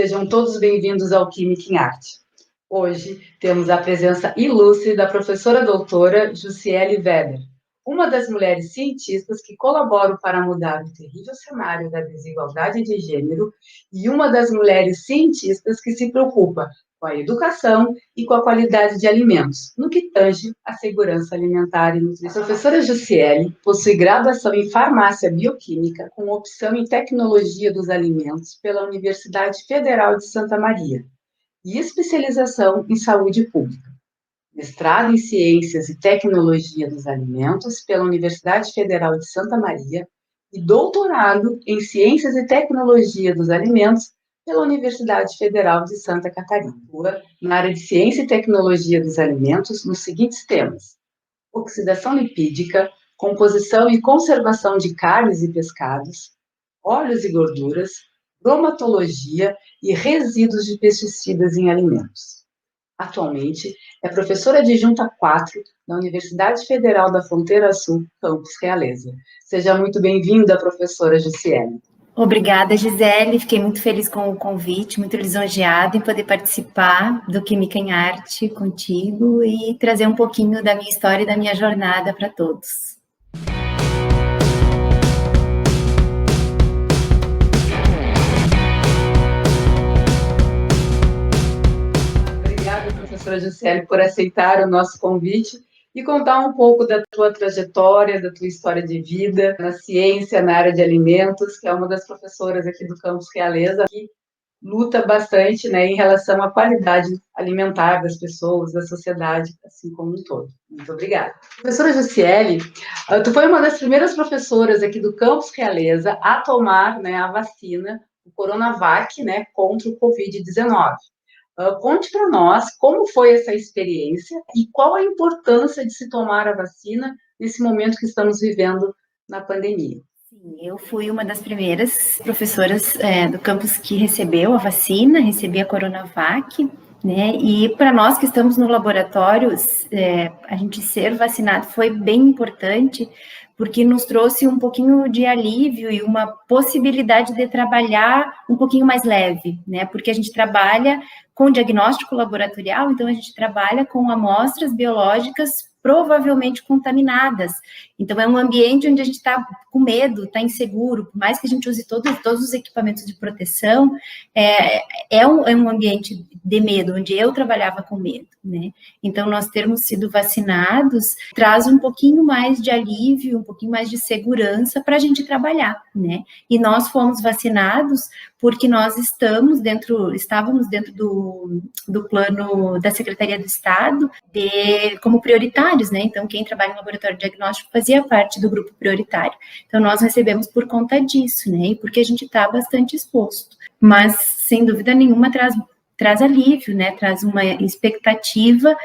Sejam todos bem-vindos ao Química em Arte. Hoje temos a presença ilustre da professora doutora Jussiele Weber, uma das mulheres cientistas que colaboram para mudar o terrível cenário da desigualdade de gênero e uma das mulheres cientistas que se preocupa com a educação e com a qualidade de alimentos, no que tange à segurança alimentar e nutricional. A professora Jussiele possui graduação em farmácia bioquímica com opção em tecnologia dos alimentos pela Universidade Federal de Santa Maria e especialização em saúde pública. Mestrado em Ciências e Tecnologia dos Alimentos pela Universidade Federal de Santa Maria e doutorado em Ciências e Tecnologia dos Alimentos pela Universidade Federal de Santa Catarina. Na área de Ciência e Tecnologia dos Alimentos, nos seguintes temas: oxidação lipídica, composição e conservação de carnes e pescados, óleos e gorduras, bromatologia e resíduos de pesticidas em alimentos. Atualmente, é professora adjunta 4 da Universidade Federal da Fronteira Sul, Campus Realeza. Seja muito bem-vinda, professora Jussiele. Obrigada, Gisele. Fiquei muito feliz com o convite, muito lisonjeada em poder participar do Química em Arte contigo e trazer um pouquinho da minha história e da minha jornada para todos. Obrigada, professora Jussiele, por aceitar o nosso convite e contar um pouco da tua trajetória, da tua história de vida na ciência, na área de alimentos, que é uma das professoras aqui do Campus Realeza, que luta bastante, né, em relação à qualidade alimentar das pessoas, da sociedade, assim como um todo. Muito obrigada. Professora Jussiele, tu foi uma das primeiras professoras aqui do Campus Realeza a tomar, né, a vacina, o Coronavac, né, contra o Covid-19. Conte para nós como foi essa experiência e qual a importância de se tomar a vacina nesse momento que estamos vivendo na pandemia. Sim, eu fui uma das primeiras professoras do campus que recebeu a vacina, recebi a Coronavac, né? E para nós que estamos no laboratório, a gente ser vacinado foi bem importante, porque nos trouxe um pouquinho de alívio e uma possibilidade de trabalhar um pouquinho mais leve, né? Porque a gente trabalha com diagnóstico laboratorial, então a gente trabalha com amostras biológicas provavelmente contaminadas. Então, é um ambiente onde a gente está com medo, está inseguro, por mais que a gente use todos os equipamentos de proteção, é um ambiente de medo, onde eu trabalhava com medo, né? Então, nós termos sido vacinados traz um pouquinho mais de alívio, um pouquinho mais de segurança para a gente trabalhar, né? E nós fomos vacinados porque nós estávamos dentro do plano da Secretaria do Estado como prioritários, né? Então, quem trabalha em laboratório diagnóstico fazia parte do grupo prioritário. Então, nós recebemos por conta disso, né? E porque a gente está bastante exposto. Mas, sem dúvida nenhuma, traz alívio, né? Traz uma expectativa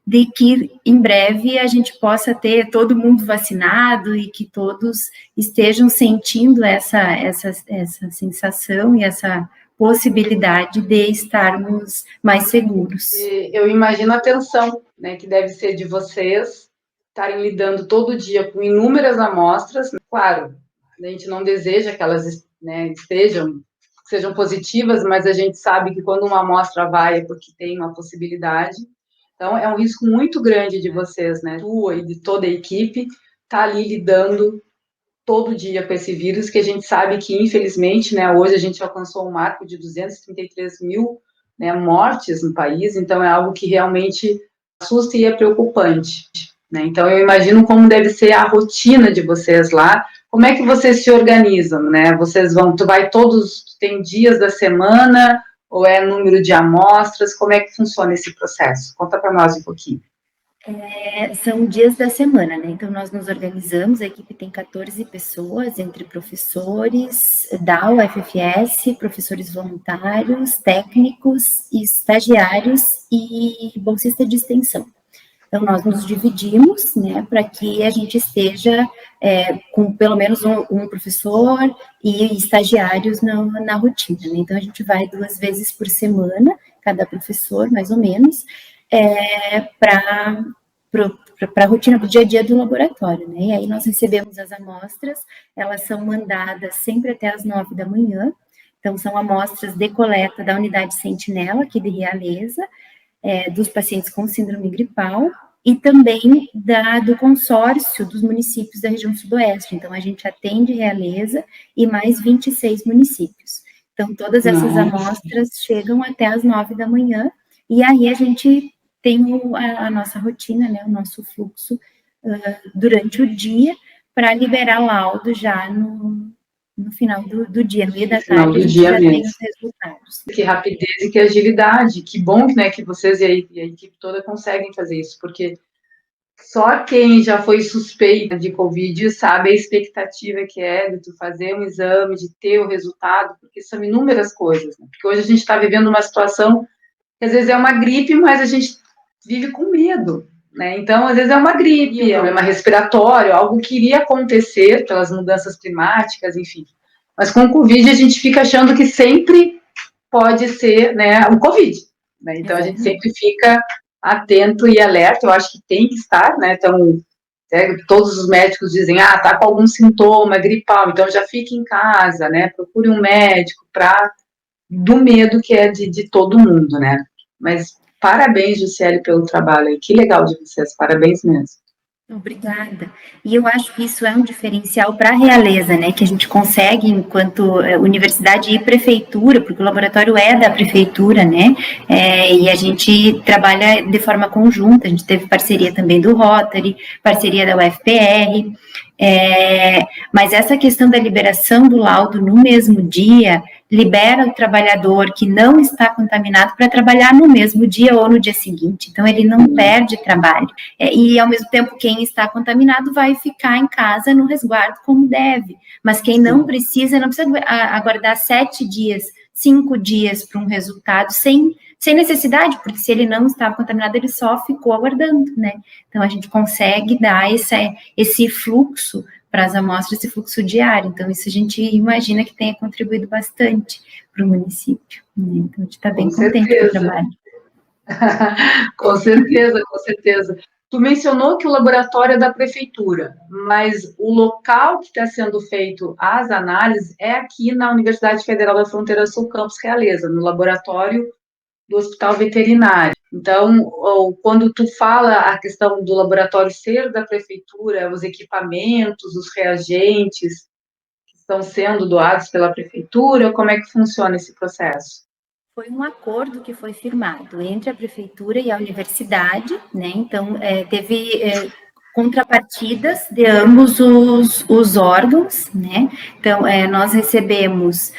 de que em breve a gente possa ter todo mundo vacinado e que todos estejam sentindo essa sensação e essa possibilidade de estarmos mais seguros. Eu imagino a tensão, né, que deve ser de vocês estarem lidando todo dia com inúmeras amostras. Claro, a gente não deseja que elas, né, sejam positivas, mas a gente sabe que quando uma amostra vai é porque tem uma possibilidade. Então, é um risco muito grande de vocês, né, tua e de toda a equipe, estar ali lidando todo dia com esse vírus, que a gente sabe que, infelizmente, né, hoje a gente alcançou um marco de 233 mil, né, mortes no país, então é algo que realmente assusta e é preocupante, né? Então, eu imagino como deve ser a rotina de vocês lá, como é que vocês se organizam, né? Tem dias da semana, ou é número de amostras? Como é que funciona esse processo? Conta para nós um pouquinho. São dias da semana, né? Então, nós nos organizamos, a equipe tem 14 pessoas, entre professores da UFFS, professores voluntários, técnicos, estagiários e bolsista de extensão. Então, nós nos dividimos, né, para que a gente esteja com pelo menos um professor e estagiários na rotina, né? Então, a gente vai 2 vezes por semana, cada professor, mais ou menos, para a rotina do dia a dia do laboratório, né? E aí nós recebemos as amostras, elas são mandadas sempre até às 9 da manhã. Então, são amostras de coleta da unidade Sentinela, aqui de Realeza, dos pacientes com síndrome gripal, e também do consórcio dos municípios da região sudoeste. Então, a gente atende Realeza e mais 26 municípios. Então, todas essas amostras chegam até às 9 da manhã, e aí a gente tem a nossa rotina, né, o nosso fluxo durante o dia, para liberar laudo já no final do dia, no meio da tarde, a gente já tem os resultados. Que rapidez e que agilidade, que bom, né, que vocês e a equipe toda conseguem fazer isso, porque só quem já foi suspeito de Covid sabe a expectativa que é de tu fazer um exame, de ter o resultado, porque são inúmeras coisas, né? Porque hoje a gente está vivendo uma situação que às vezes é uma gripe, mas a gente vive com medo, né? Então, às vezes é uma gripe, é um problema respiratório, algo que iria acontecer pelas mudanças climáticas, enfim. Mas com o Covid a gente fica achando que sempre pode ser, né, o Covid, né? Então a gente sempre fica atento e alerta, eu acho que tem que estar, né? Então, todos os médicos dizem, tá com algum sintoma gripal, então já fique em casa, né? Procure um médico do medo que é de todo mundo, né? Mas parabéns, Juscelie, pelo trabalho, que legal de vocês, parabéns mesmo. Obrigada. E eu acho que isso é um diferencial para a Realeza, né? Que a gente consegue, enquanto universidade e prefeitura, porque o laboratório é da prefeitura, né? E a gente trabalha de forma conjunta. A gente teve parceria também do Rotary, parceria da UFPR. Mas essa questão da liberação do laudo no mesmo dia libera o trabalhador que não está contaminado para trabalhar no mesmo dia ou no dia seguinte. Então, ele não perde trabalho. E, ao mesmo tempo, quem está contaminado vai ficar em casa no resguardo como deve. Mas quem não precisa aguardar 7 dias, 5 dias para um resultado sem necessidade, porque se ele não estava contaminado, ele só ficou aguardando, né? Então, a gente consegue dar esse fluxo para as amostras, esse fluxo diário. Então, isso a gente imagina que tenha contribuído bastante para o município, né? Então, a gente está bem contente com o trabalho. Com certeza, com certeza. Tu mencionou que o laboratório é da prefeitura, mas o local que está sendo feito as análises é aqui na Universidade Federal da Fronteira Sul, Campus Realeza, no laboratório do Hospital Veterinário. Então, quando tu fala a questão do laboratório ser da prefeitura, os equipamentos, os reagentes que estão sendo doados pela prefeitura, como é que funciona esse processo? Foi um acordo que foi firmado entre a prefeitura e a universidade, né? Então, teve contrapartidas de ambos os órgãos, né? Então, nós recebemos,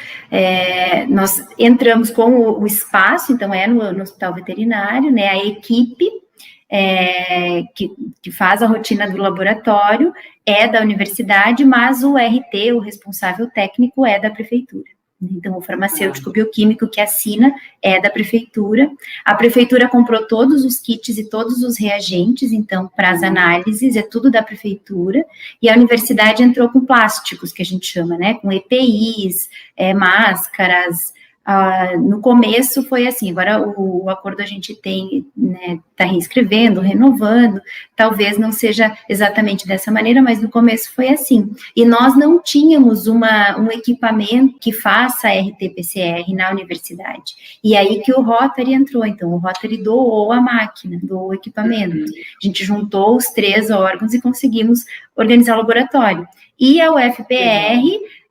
nós entramos com o espaço, então no Hospital Veterinário, né? A equipe que faz a rotina do laboratório é da universidade, mas o RT, o responsável técnico, é da prefeitura. Então, o farmacêutico bioquímico que assina é da prefeitura. A prefeitura comprou todos os kits e todos os reagentes, então, para as análises, é tudo da prefeitura. E a universidade entrou com plásticos, que a gente chama, né? Com EPIs, máscaras. No começo foi assim, agora o acordo a gente tem, né, tá reescrevendo, renovando, talvez não seja exatamente dessa maneira, mas no começo foi assim. E nós não tínhamos um equipamento que faça RT-PCR na universidade. E aí que o Rotary entrou, então o Rotary doou a máquina, doou o equipamento. A gente juntou os 3 órgãos e conseguimos organizar o laboratório. E a UFPR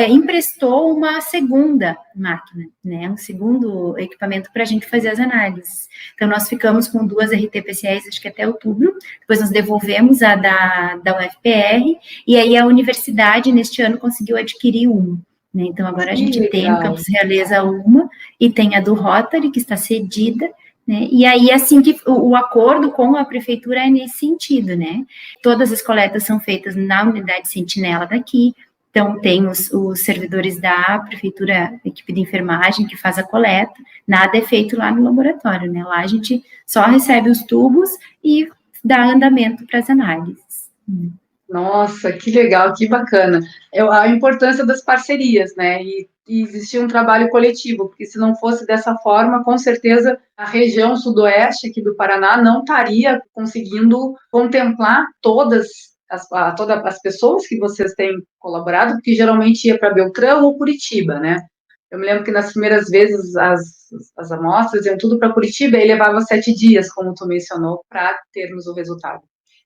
emprestou uma segunda máquina, né, um segundo equipamento para a gente fazer as análises. Então, nós ficamos com 2 RT-PCRs, acho que até outubro, depois nós devolvemos a da UFPR, e aí a universidade, neste ano, conseguiu adquirir uma. Né? Então, agora a gente tem no Campus Realeza uma, e tem a do Rotary, que está cedida, né? E aí, assim, que o acordo com a prefeitura é nesse sentido, né? Todas as coletas são feitas na unidade Sentinela daqui. Então, tem os servidores da prefeitura, equipe de enfermagem que faz a coleta, nada é feito lá no laboratório, né? Lá a gente só recebe os tubos e dá andamento para as análises. Nossa, que legal, que bacana. A importância das parcerias, né? E existir um trabalho coletivo, porque se não fosse dessa forma, com certeza a região sudoeste aqui do Paraná não estaria conseguindo contemplar todas as pessoas que vocês têm colaborado, porque geralmente ia para Beltrão ou Curitiba, né? Eu me lembro que nas primeiras vezes as amostras iam tudo para Curitiba e levava 7 dias, como tu mencionou, para termos o resultado.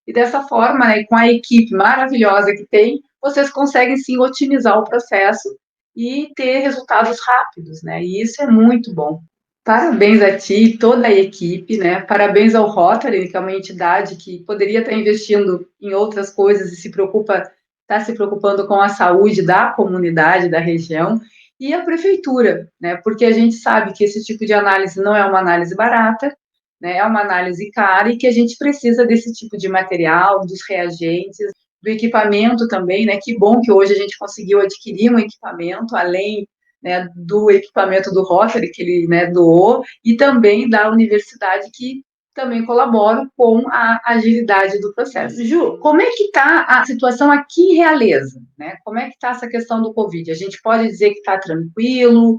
E dessa forma, né, com a equipe maravilhosa que tem, vocês conseguem sim otimizar o processo e ter resultados rápidos, né? E isso é muito bom. Parabéns a ti e toda a equipe, né? Parabéns ao Rotary, que é uma entidade que poderia estar investindo em outras coisas e está se preocupando com a saúde da comunidade, da região, e a prefeitura, né? Porque a gente sabe que esse tipo de análise não é uma análise barata, né? É uma análise cara e que a gente precisa desse tipo de material, dos reagentes, do equipamento também, né? Que bom que hoje a gente conseguiu adquirir um equipamento, além, né, do equipamento do Rotary que ele, né, doou, e também da universidade que também colabora com a agilidade do processo. Ju, como é que está a situação aqui em Realeza, né? Como é que está essa questão do Covid? A gente pode dizer que está tranquilo,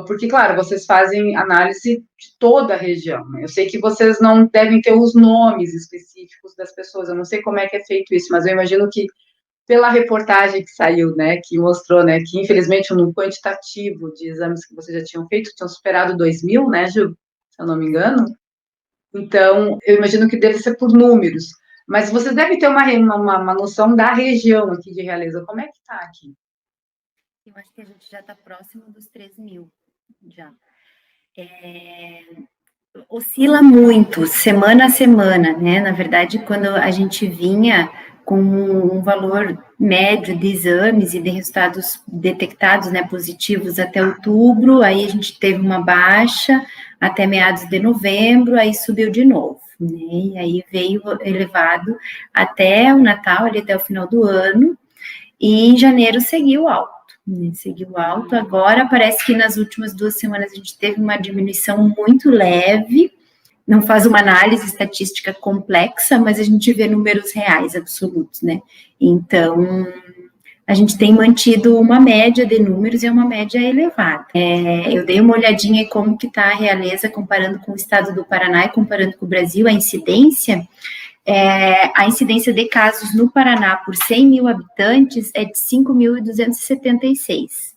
porque, claro, vocês fazem análise de toda a região, né? Eu sei que vocês não devem ter os nomes específicos das pessoas, eu não sei como é que é feito isso, mas eu imagino que pela reportagem que saiu, né, que mostrou, né, que infelizmente no quantitativo de exames que vocês já tinham feito, tinham superado 2.000, né, Ju, se eu não me engano. Então, eu imagino que deve ser por números. Mas vocês devem ter uma noção da região aqui de Realeza. Como é que está aqui? Eu acho que a gente já está próximo dos 3.000, já. Oscila muito, semana a semana, né? Na verdade, quando a gente vinha com um valor médio de exames e de resultados detectados, né, positivos até outubro, aí a gente teve uma baixa até meados de novembro, aí subiu de novo, né? E aí veio elevado até o Natal, ali até o final do ano, e em janeiro seguiu alto. Seguiu alto. Agora parece que nas últimas 2 semanas a gente teve uma diminuição muito leve, não faz uma análise estatística complexa, mas a gente vê números reais, absolutos, né? Então, a gente tem mantido uma média de números e é uma média elevada. Eu dei uma olhadinha em como que está a Realeza comparando com o estado do Paraná e comparando com o Brasil, a incidência de casos no Paraná por 100 mil habitantes é de 5.276.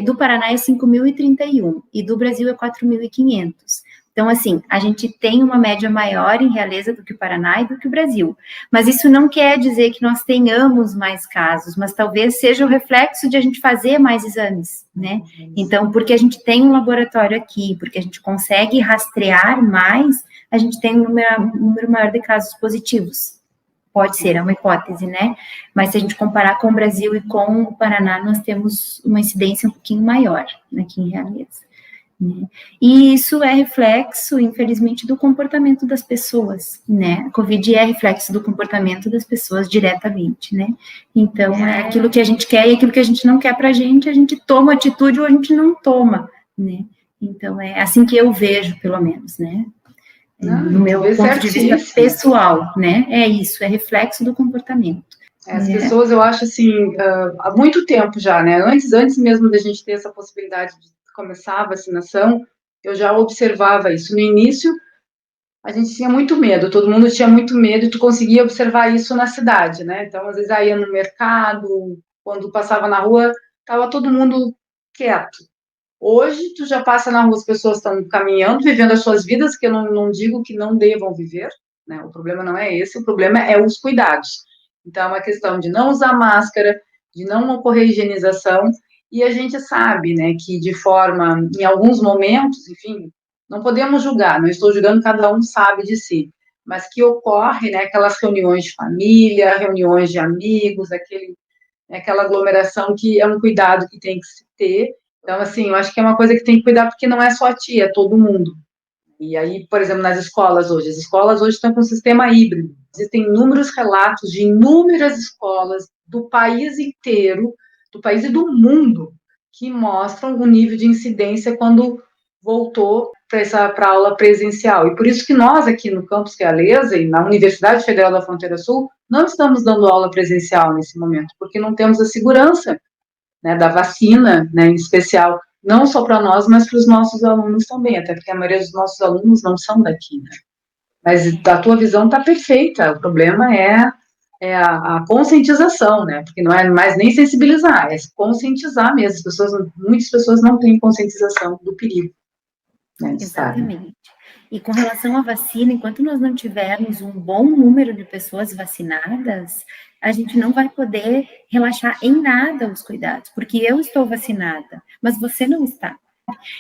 Do Paraná é 5.031 e do Brasil é 4.500. Então, assim, a gente tem uma média maior em Realeza do que o Paraná e do que o Brasil. Mas isso não quer dizer que nós tenhamos mais casos, mas talvez seja o reflexo de a gente fazer mais exames, né? Então, porque a gente tem um laboratório aqui, porque a gente consegue rastrear mais, a gente tem um número maior de casos positivos. Pode ser, é uma hipótese, né? Mas se a gente comparar com o Brasil e com o Paraná, nós temos uma incidência um pouquinho maior aqui em Realeza. Né? E isso é reflexo, infelizmente, do comportamento das pessoas, né? A Covid é reflexo do comportamento das pessoas diretamente, né? Então, é aquilo que a gente quer e aquilo que a gente não quer pra gente, a gente toma atitude ou a gente não toma, né? Então, é assim que eu vejo, pelo menos, né? No meu ponto de vista pessoal, né? É isso, é reflexo do comportamento. As pessoas, eu acho assim, há muito tempo já, né? Antes mesmo da gente ter essa possibilidade de começar a vacinação, eu já observava isso. No início, a gente tinha muito medo, todo mundo tinha muito medo e tu conseguia observar isso na cidade, né? Então, às vezes, aí ia no mercado, quando passava na rua, estava todo mundo quieto. Hoje, tu já passa na rua, as pessoas estão caminhando, vivendo as suas vidas, que eu não digo que não devam viver, né? O problema não é esse, o problema é os cuidados. Então, é uma questão de não usar máscara, de não ocorrer higienização, e a gente sabe, né, que de forma, em alguns momentos, enfim, não podemos julgar, não estou julgando, cada um sabe de si, mas que ocorre, né, aquelas reuniões de família, reuniões de amigos, aquela aglomeração que é um cuidado que tem que se ter. Então, assim, eu acho que é uma coisa que tem que cuidar, porque não é só a tia, é todo mundo. E aí, por exemplo, nas escolas hoje, as escolas hoje estão com um sistema híbrido. Existem inúmeros relatos de inúmeras escolas do país inteiro, do país e do mundo, que mostram o nível de incidência quando voltou para a aula presencial. E por isso que nós, aqui no Campus Realeza e na Universidade Federal da Fronteira Sul, não estamos dando aula presencial nesse momento, porque não temos a segurança, né, da vacina, né, em especial, não só para nós, mas para os nossos alunos também, até porque a maioria dos nossos alunos não são daqui, né? Mas a tua visão está perfeita, o problema é é a conscientização, né? Porque não é mais nem sensibilizar, é conscientizar mesmo. Muitas pessoas não têm conscientização do perigo, né, de estar, né? Exatamente. E com relação à vacina, enquanto nós não tivermos um bom número de pessoas vacinadas, a gente não vai poder relaxar em nada os cuidados, porque eu estou vacinada, mas você não está.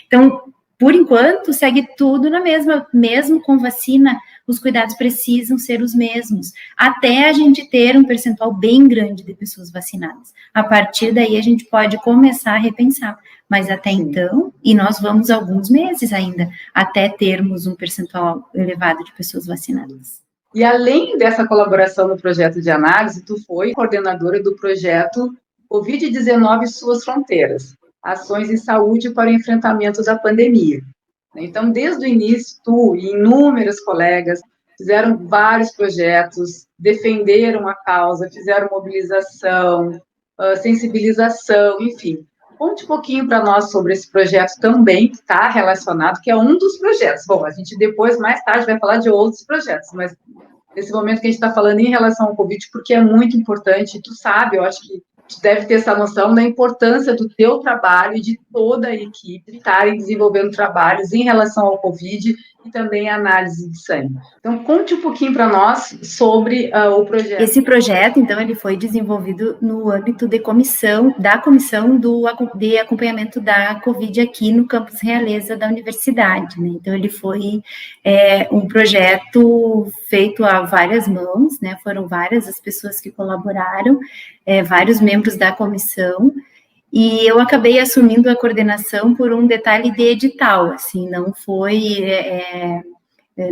Então, por enquanto, segue tudo na mesma, mesmo com vacina, os cuidados precisam ser os mesmos, até a gente ter um percentual bem grande de pessoas vacinadas. A partir daí, a gente pode começar a repensar, mas até Sim. então, e nós vamos alguns meses ainda, até termos um percentual elevado de pessoas vacinadas. E além dessa colaboração no projeto de análise, tu foi coordenadora do projeto Covid-19 e Suas Fronteiras, Ações em Saúde para o Enfrentamento da Pandemia. Então, desde o início, tu e inúmeros colegas fizeram vários projetos, defenderam a causa, fizeram mobilização, sensibilização, enfim. Conte um pouquinho para nós sobre esse projeto também, que está relacionado, que é um dos projetos. Bom, a gente depois, mais tarde, vai falar de outros projetos, mas nesse momento que a gente está falando em relação ao Covid, porque é muito importante, tu sabe, eu acho que tu deve ter essa noção da importância do teu trabalho e de toda a equipe estarem desenvolvendo trabalhos em relação ao Covid e também a análise de sangue. Então, conte um pouquinho para nós sobre o projeto. Esse projeto, então, ele foi desenvolvido no âmbito da comissão de acompanhamento da Covid aqui no campus Realeza da universidade, né? Então, ele foi um projeto feito a várias mãos, né? Foram várias as pessoas que colaboraram, vários membros da comissão, e eu acabei assumindo a coordenação por um detalhe de edital, assim, não foi...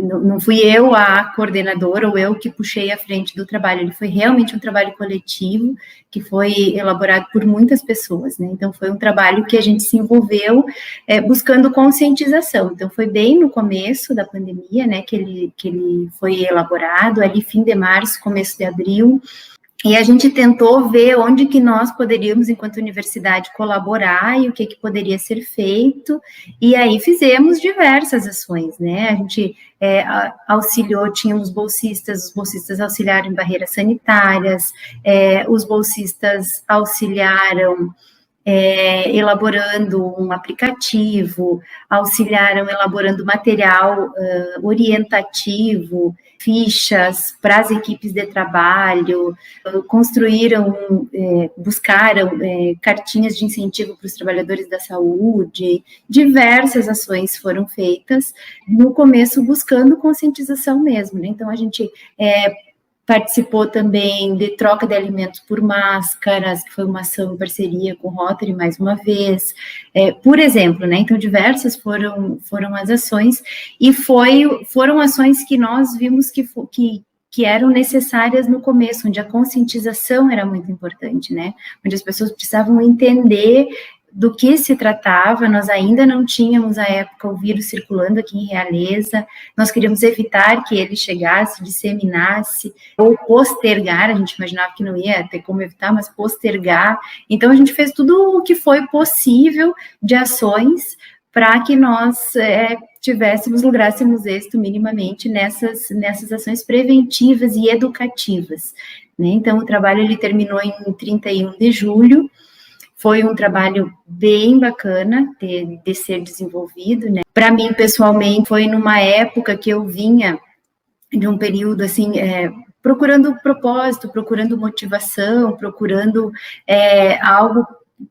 não fui eu a coordenadora ou eu que puxei a frente do trabalho, ele foi realmente um trabalho coletivo que foi elaborado por muitas pessoas, né? Então foi um trabalho que a gente se envolveu buscando conscientização. Então foi bem no começo da pandemia, né, que ele foi elaborado, ali fim de março, começo de abril. E a gente tentou ver onde que nós poderíamos, enquanto universidade, colaborar e o que poderia ser feito, e aí fizemos diversas ações, né? A gente auxiliou, tínhamos bolsistas, os bolsistas auxiliaram em barreiras sanitárias, os bolsistas auxiliaram elaborando um aplicativo, auxiliaram elaborando material orientativo, fichas para as equipes de trabalho, construíram, buscaram cartinhas de incentivo para os trabalhadores da saúde, diversas ações foram feitas, no começo buscando conscientização mesmo, né? Então a gente participou também de troca de alimentos por máscaras, que foi uma ação em parceria com o Rotary, mais uma vez, por exemplo, né? Então, diversas foram as ações, e foram ações que nós vimos que eram necessárias no começo, onde a conscientização era muito importante, né? Onde as pessoas precisavam entender do que se tratava. Nós ainda não tínhamos, à época, o vírus circulando aqui em Realeza, nós queríamos evitar que ele chegasse, disseminasse, ou postergar, a gente imaginava que não ia ter como evitar, mas postergar. Então, a gente fez tudo o que foi possível de ações para que nós lográssemos êxito minimamente nessas ações preventivas e educativas, né? Então, o trabalho ele terminou em 31 de julho, foi um trabalho bem bacana de ser desenvolvido, né? Para mim, pessoalmente, foi numa época que eu vinha de um período, assim, procurando propósito, procurando motivação, procurando algo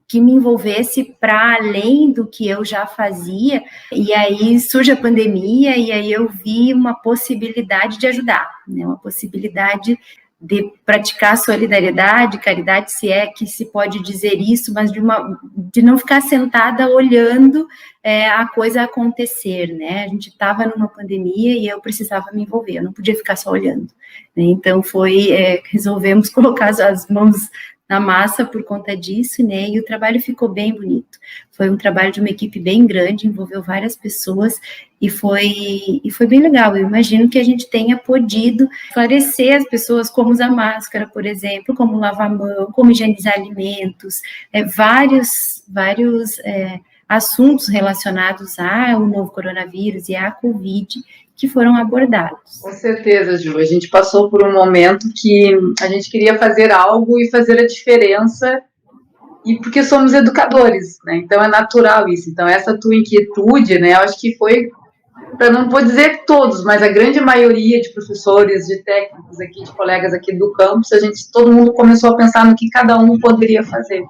que me envolvesse para além do que eu já fazia, e aí surge a pandemia, e aí eu vi uma possibilidade de ajudar, né? Uma possibilidade de praticar solidariedade, caridade, se é que se pode dizer isso, mas de não ficar sentada olhando a coisa acontecer, né? A gente estava numa pandemia e eu precisava me envolver, eu não podia ficar só olhando, né? Então resolvemos colocar as mãos na massa por conta disso, né, e o trabalho ficou bem bonito. Foi um trabalho de uma equipe bem grande, envolveu várias pessoas, e foi bem legal. Eu imagino que a gente tenha podido esclarecer as pessoas como usar máscara, por exemplo, como lavar a mão, como higienizar alimentos, vários assuntos relacionados ao novo coronavírus e à Covid, que foram abordados. Com certeza, Ju. A gente passou por um momento que a gente queria fazer algo e fazer a diferença, e porque somos educadores, né? Então é natural isso. Então essa tua inquietude, né? Eu acho que foi, para não vou dizer todos, mas a grande maioria de professores, de técnicos aqui, de colegas aqui do campus, todo mundo começou a pensar no que cada um poderia fazer.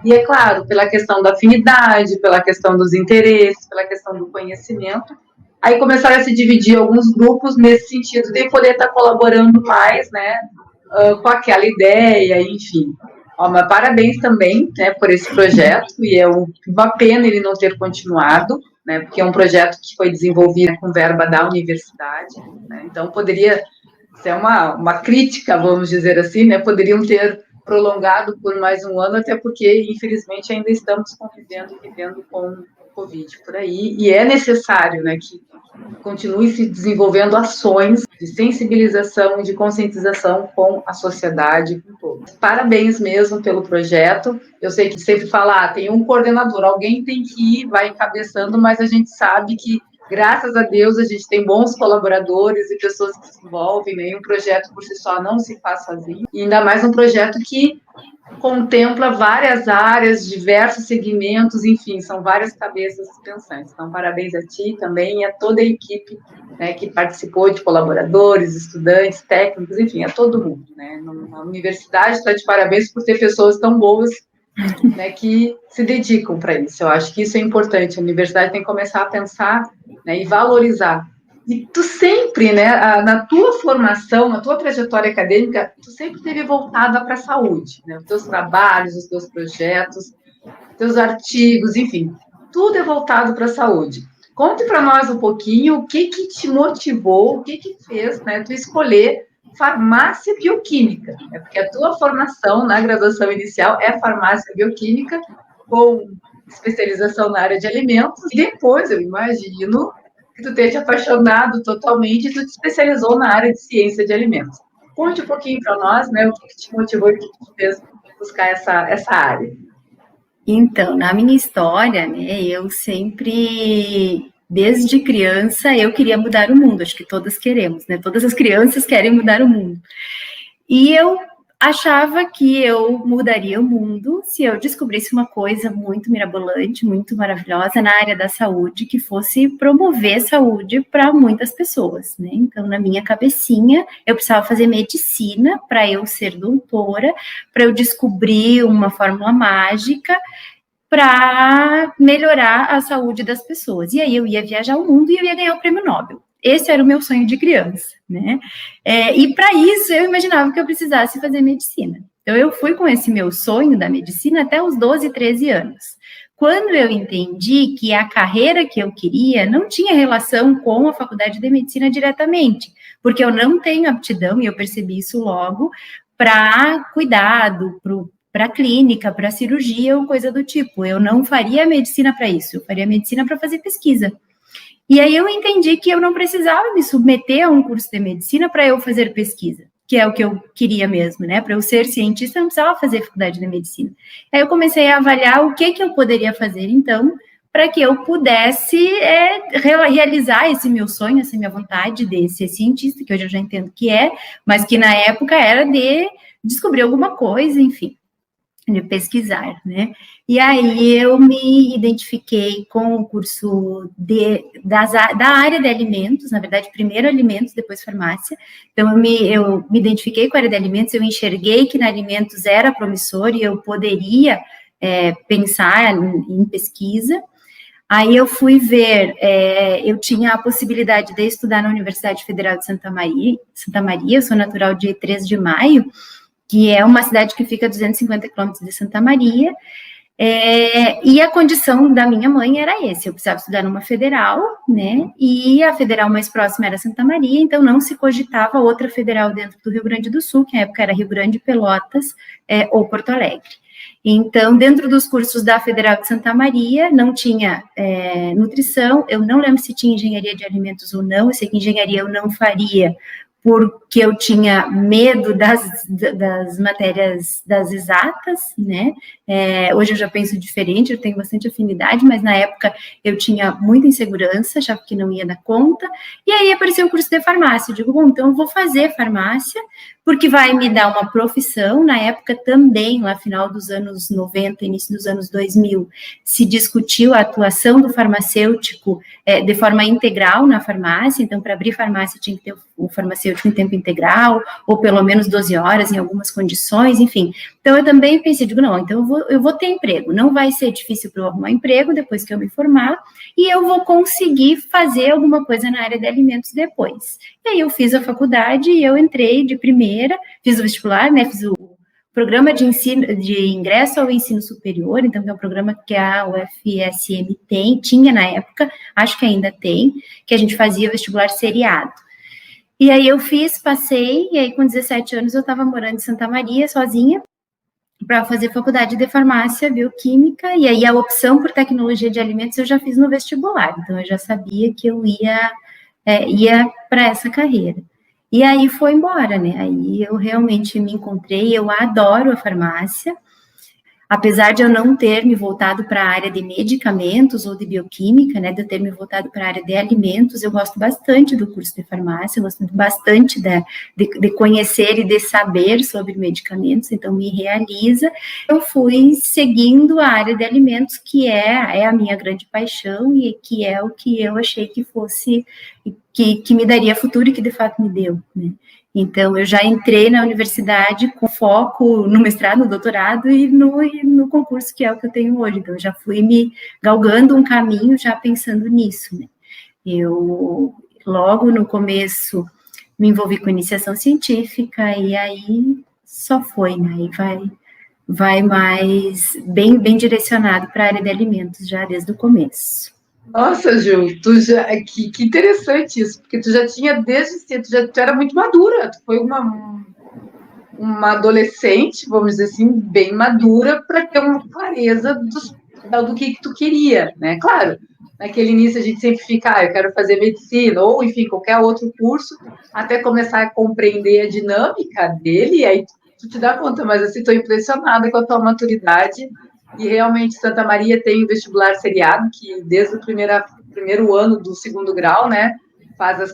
E é claro, pela questão da afinidade, pela questão dos interesses, pela questão do conhecimento, aí começaram a se dividir alguns grupos nesse sentido de poder estar colaborando mais, né, com aquela ideia, enfim. Mas parabéns também, né, por esse projeto, e é uma pena ele não ter continuado, né, porque é um projeto que foi desenvolvido com verba da universidade, né, então poderia ser uma crítica, vamos dizer assim, né, poderiam ter prolongado por mais um ano, até porque, infelizmente, ainda estamos convivendo e vivendo com o Covid por aí, e é necessário, né, que continue se desenvolvendo ações de sensibilização e de conscientização com a sociedade com todos. Parabéns mesmo pelo projeto. Eu sei que sempre fala, tem um coordenador, alguém tem que ir, vai encabeçando, mas a gente sabe que, graças a Deus, a gente tem bons colaboradores e pessoas que se envolvem, né? E um projeto por si só não se faz sozinho, e ainda mais um projeto que contempla várias áreas, diversos segmentos, enfim, são várias cabeças pensantes. Então, parabéns a ti também e a toda a equipe, né, que participou, de colaboradores, estudantes, técnicos, enfim, a todo mundo, né? A universidade está de parabéns por ter pessoas tão boas, né, que se dedicam para isso. Eu acho que isso é importante. A universidade tem que começar a pensar, né, e valorizar. E tu sempre, né, na tua formação, na tua trajetória acadêmica, tu sempre esteve voltada para a saúde, né? Os teus trabalhos, os teus projetos, teus artigos, enfim, tudo é voltado para a saúde. Conte para nós um pouquinho o que te motivou, o que fez, né, tu escolher farmácia bioquímica, né? Porque a tua formação na graduação inicial é farmácia bioquímica, com especialização na área de alimentos, e depois, eu imagino, que tu tenha te apaixonado totalmente e tu te especializou na área de ciência de alimentos. Conte um pouquinho para nós, né, o que te motivou e o que te fez buscar essa área. Então, na minha história, né, eu sempre, desde criança, eu queria mudar o mundo, acho que todas queremos, né, todas as crianças querem mudar o mundo. E eu achava que eu mudaria o mundo se eu descobrisse uma coisa muito mirabolante, muito maravilhosa na área da saúde, que fosse promover saúde para muitas pessoas, né? Então, na minha cabecinha, eu precisava fazer medicina para eu ser doutora, para eu descobrir uma fórmula mágica para melhorar a saúde das pessoas. E aí eu ia viajar o mundo e eu ia ganhar o prêmio Nobel. Esse era o meu sonho de criança, né? E para isso eu imaginava que eu precisasse fazer medicina. Então eu fui com esse meu sonho da medicina até os 12, 13 anos. Quando eu entendi que a carreira que eu queria não tinha relação com a faculdade de medicina diretamente, porque eu não tenho aptidão, e eu percebi isso logo, para cuidado, para clínica, para cirurgia ou coisa do tipo. Eu não faria medicina para isso, eu faria medicina para fazer pesquisa. E aí eu entendi que eu não precisava me submeter a um curso de medicina para eu fazer pesquisa, que é o que eu queria mesmo, né? Para eu ser cientista, eu não precisava fazer faculdade de medicina. Aí eu comecei a avaliar o que eu poderia fazer, então, para que eu pudesse realizar esse meu sonho, essa minha vontade de ser cientista, que hoje eu já entendo que é, mas que na época era de descobrir alguma coisa, enfim, de pesquisar, né? E aí eu me identifiquei com o curso da área de alimentos, na verdade, primeiro alimentos, depois farmácia. Então, eu me identifiquei com a área de alimentos, eu enxerguei que na alimentos era promissor e eu poderia pensar em pesquisa. Aí eu fui ver, eu tinha a possibilidade de estudar na Universidade Federal de Santa Maria, eu sou natural de 3 de Maio, que é uma cidade que fica a 250 quilômetros de Santa Maria, e a condição da minha mãe era esse, eu precisava estudar numa federal, né, e a federal mais próxima era Santa Maria, então não se cogitava outra federal dentro do Rio Grande do Sul, que na época era Rio Grande, Pelotas ou Porto Alegre. Então, dentro dos cursos da Federal de Santa Maria, não tinha nutrição, eu não lembro se tinha engenharia de alimentos ou não, eu sei que engenharia eu não faria, porque eu tinha medo das matérias das exatas, né, Hoje eu já penso diferente, eu tenho bastante afinidade, mas na época eu tinha muita insegurança, achava que não ia dar conta, e aí apareceu o curso de farmácia. Eu digo, bom, então eu vou fazer farmácia, porque vai me dar uma profissão. Na época também, lá final dos anos 90, início dos anos 2000, se discutiu a atuação do farmacêutico de forma integral na farmácia. Então, para abrir farmácia tinha que ter o farmacêutico em tempo integral, ou pelo menos 12 horas em algumas condições, enfim. Então, eu também pensei, digo, não, então eu vou ter emprego, não vai ser difícil para eu arrumar emprego depois que eu me formar, e eu vou conseguir fazer alguma coisa na área de alimentos depois. E aí eu fiz a faculdade e eu entrei de primeira, fiz o vestibular, né, fiz o programa de ensino, de ingresso ao ensino superior, então é um programa que a UFSM tinha na época, acho que ainda tem, que a gente fazia vestibular seriado. E aí eu passei, e aí com 17 anos eu estava morando em Santa Maria, sozinha, para fazer faculdade de farmácia, bioquímica, e aí a opção por tecnologia de alimentos eu já fiz no vestibular, então eu já sabia que eu ia para essa carreira. E aí foi embora, né? Aí eu realmente me encontrei, eu adoro a farmácia, apesar de eu não ter me voltado para a área de medicamentos ou de bioquímica, né, de eu ter me voltado para a área de alimentos, eu gosto bastante do curso de farmácia, eu gosto bastante de conhecer e de saber sobre medicamentos, então me realiza. Eu fui seguindo a área de alimentos, que é a minha grande paixão e que é o que eu achei que fosse, que me daria futuro e que de fato me deu, né? Então, eu já entrei na universidade com foco no mestrado, no doutorado e no concurso, que é o que eu tenho hoje. Então, eu já fui me galgando um caminho já pensando nisso, né? Eu, logo no começo, me envolvi com iniciação científica e aí só foi, né? E vai mais bem direcionado para a área de alimentos já desde o começo. Nossa, Ju, que interessante isso, porque tu já tinha desde cedo, tu era muito madura, tu foi uma adolescente, vamos dizer assim, bem madura, para ter uma clareza do que tu queria, né? Claro, naquele início a gente sempre fica, eu quero fazer medicina, ou enfim, qualquer outro curso, até começar a compreender a dinâmica dele, e aí tu te dá conta, mas assim, estou impressionada com a tua maturidade. E realmente Santa Maria tem o vestibular seriado, que desde o primeiro ano do segundo grau, né,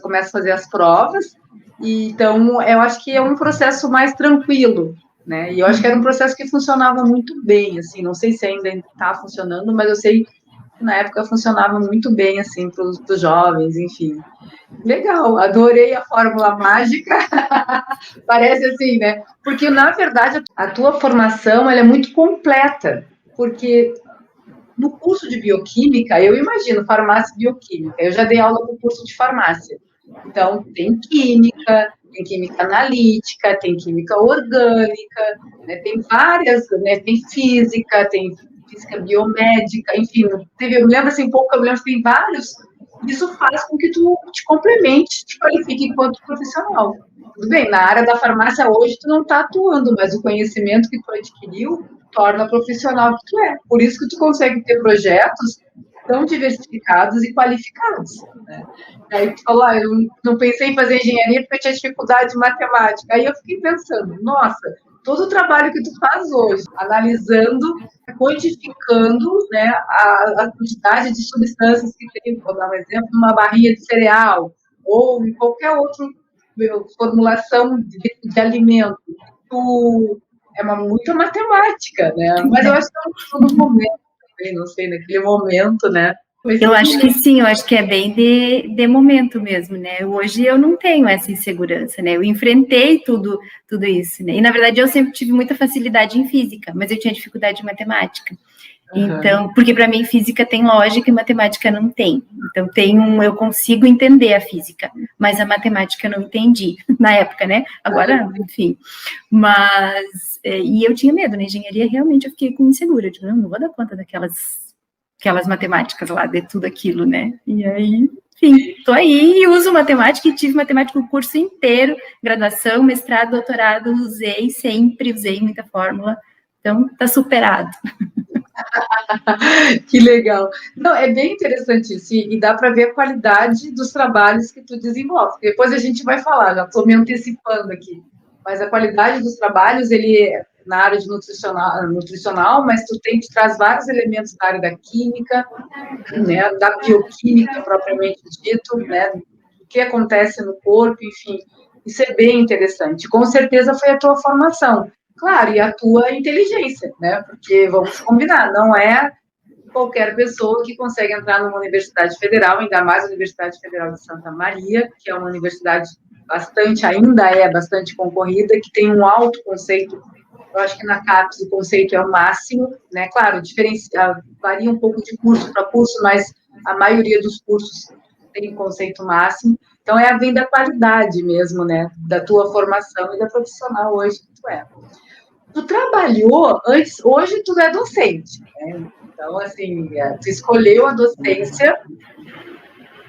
começa a fazer as provas. E, então, eu acho que é um processo mais tranquilo, né? E eu acho que era um processo que funcionava muito bem, assim, não sei se ainda está funcionando, mas eu sei que na época funcionava muito bem, assim, para os jovens, enfim. Legal, adorei a fórmula mágica. Parece assim, né? Porque, na verdade, a tua formação ela é muito completa, porque no curso de bioquímica, eu imagino farmácia e bioquímica, eu já dei aula no curso de farmácia. Então, tem química analítica, tem química orgânica, né, tem várias, né, tem física biomédica, enfim, eu me lembro assim, eu me lembro que tem vários. Isso faz com que tu te complemente, te qualifique enquanto profissional. Tudo bem, na área da farmácia hoje tu não está atuando, mas o conhecimento que tu adquiriu torna profissional que tu é. Por isso que tu consegue ter projetos tão diversificados e qualificados, né? Aí tu falou, eu não pensei em fazer engenharia porque eu tinha dificuldade de matemática. Aí eu fiquei pensando, nossa, todo o trabalho que tu faz hoje, analisando, quantificando, né, a quantidade de substâncias que tem, vou dar um exemplo, numa barrinha de cereal, ou em qualquer outra formulação de alimento, muita matemática, né? Mas eu acho que é todo momento também, não sei, naquele momento, né? Eu acho que sim, eu acho que é bem de momento mesmo, né? Hoje eu não tenho essa insegurança, né? Eu enfrentei tudo isso, né? E, na verdade, eu sempre tive muita facilidade em física, mas eu tinha dificuldade em matemática. Então, porque para mim física tem lógica e matemática não tem. Então, eu consigo entender a física, mas a matemática eu não entendi na época, né? Agora, enfim. Mas, e eu tinha medo, na engenharia realmente eu fiquei com insegura. Eu digo, não vou dar conta daquelas matemáticas lá, de tudo aquilo, né? E aí, enfim, tô aí e uso matemática e tive matemática o curso inteiro, graduação, mestrado, doutorado, sempre usei muita fórmula, então tá superado. Que legal. Não, é bem interessante isso, e dá para ver a qualidade dos trabalhos que tu desenvolve. Depois a gente vai falar, já estou me antecipando aqui. mas a qualidade dos trabalhos, ele é na área de nutricional, mas tu traz vários elementos da área da química, né, da bioquímica propriamente dito, né, o que acontece no corpo, enfim, isso é bem interessante. Com certeza foi a tua formação, claro, e a tua inteligência, né, porque vamos combinar, não é qualquer pessoa que consegue entrar numa universidade federal, ainda mais a Universidade Federal de Santa Maria, que é uma universidade ainda é bastante concorrida, que tem um alto conceito. Eu acho que na CAPES o conceito é o máximo, né? Claro, varia um pouco de curso para curso, mas a maioria dos cursos tem conceito máximo. Então, vem da qualidade mesmo, né? Da tua formação e da profissional hoje que tu é. Tu trabalhou antes, hoje tu é docente, né? Então, assim, tu escolheu a docência,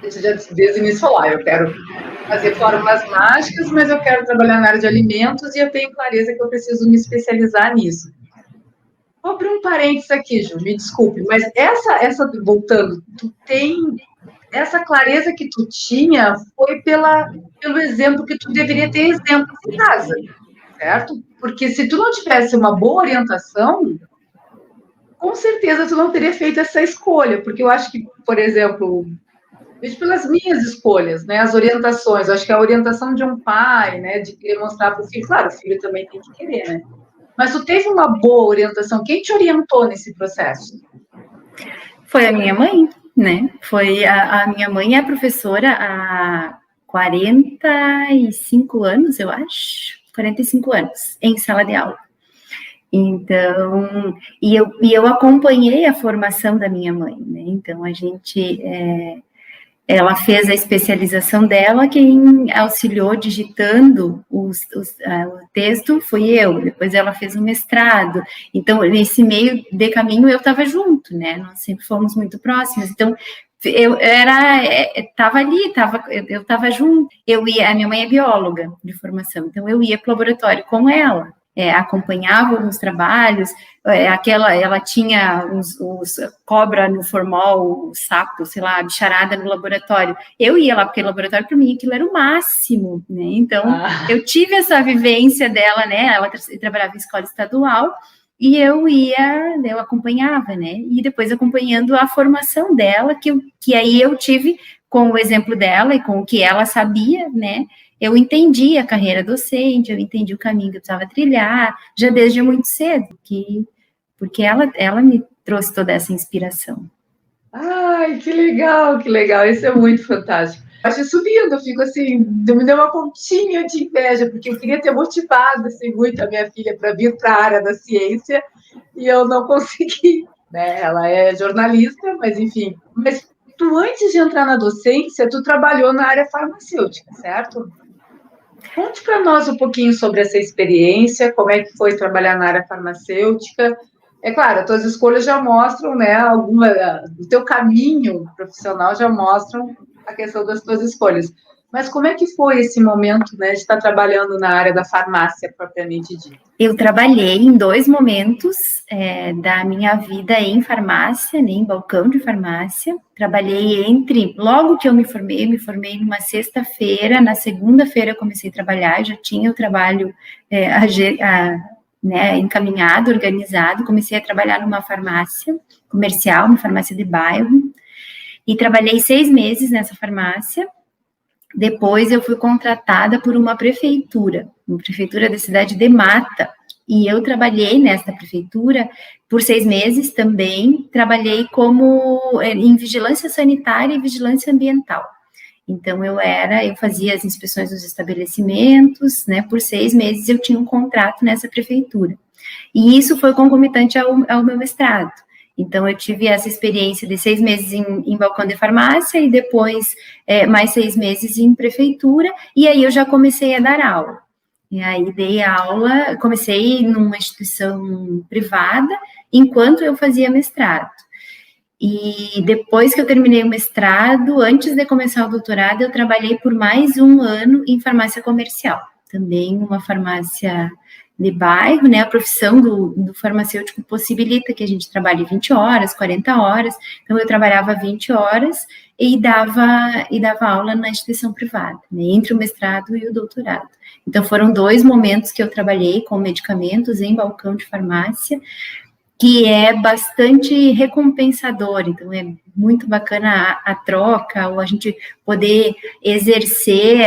você já desde o início falou, eu quero fazer fórmulas mágicas, mas eu quero trabalhar na área de alimentos e eu tenho clareza que eu preciso me especializar nisso. Vou abrir um parênteses aqui, Ju, me desculpe, mas voltando, tu tem essa clareza que tu tinha foi pelo exemplo que tu deveria ter exemplos em casa, certo? Porque se tu não tivesse uma boa orientação, com certeza tu não teria feito essa escolha, porque eu acho que, por exemplo, vejo pelas minhas escolhas, né, as orientações, acho que a orientação de um pai, né, de querer mostrar para o filho, claro, o filho também tem que querer, né, mas tu teve uma boa orientação, quem te orientou nesse processo? Foi a minha mãe, né, foi a minha mãe é professora há 45 anos, eu acho, 45 anos, em sala de aula. Então, e eu acompanhei a formação da minha mãe, né? Então, ela fez a especialização dela, quem auxiliou digitando o texto foi eu, depois ela fez o mestrado, então, nesse meio de caminho eu estava junto, né? Nós sempre fomos muito próximas, então, eu estava junto, a minha mãe é bióloga de formação, então eu ia para o laboratório com ela, acompanhava alguns trabalhos, ela tinha os cobra no formol, o sapo, sei lá, a bicharada no laboratório. Eu ia lá, porque o laboratório, para mim, aquilo era o máximo, né? Então, eu tive essa vivência dela, né? Ela trabalhava em escola estadual, e eu acompanhava, né? E depois acompanhando a formação dela, que aí eu tive, com o exemplo dela e com o que ela sabia, né? Eu entendi a carreira docente, eu entendi o caminho que eu precisava trilhar, já desde muito cedo, porque ela me trouxe toda essa inspiração. Ai, que legal, isso é muito fantástico. Acho subindo, eu fico assim, me deu uma pontinha de inveja, porque eu queria ter motivado assim, muito a minha filha para vir para a área da ciência, e eu não consegui, né? Ela é jornalista, mas enfim. Mas tu, antes de entrar na docência, tu trabalhou na área farmacêutica, certo? Conte para nós um pouquinho sobre essa experiência, como é que foi trabalhar na área farmacêutica. É claro, as tuas escolhas já mostram, né, o teu caminho profissional já mostram a questão das tuas escolhas. Mas como é que foi esse momento, né, de estar trabalhando na área da farmácia propriamente dita? Eu trabalhei em 2 momentos da minha vida em farmácia, né, em balcão de farmácia. Trabalhei logo que eu me formei numa sexta-feira, na segunda-feira eu comecei a trabalhar, já tinha o trabalho né, encaminhado, organizado, comecei a trabalhar numa farmácia comercial, uma farmácia de bairro, e trabalhei 6 meses nessa farmácia. Depois eu fui contratada por uma prefeitura da cidade de Mata, e eu trabalhei nessa prefeitura por 6 meses também, trabalhei em vigilância sanitária e vigilância ambiental. Então, eu fazia as inspeções dos estabelecimentos, né, por 6 meses eu tinha um contrato nessa prefeitura. E isso foi concomitante ao meu mestrado. Então, eu tive essa experiência de 6 meses em balcão de farmácia e depois mais 6 meses em prefeitura, e aí eu já comecei a dar aula. E aí dei aula, comecei numa instituição privada, enquanto eu fazia mestrado. E depois que eu terminei o mestrado, antes de começar o doutorado, eu trabalhei por mais 1 ano em farmácia comercial. também uma farmácia de bairro, né? A profissão do farmacêutico possibilita que a gente trabalhe 20 horas, 40 horas, então eu trabalhava 20 horas e dava aula na instituição privada, né? Entre o mestrado e o doutorado. Então foram 2 momentos que eu trabalhei com medicamentos em balcão de farmácia, que é bastante recompensador, então é muito bacana a troca, ou a gente poder exercer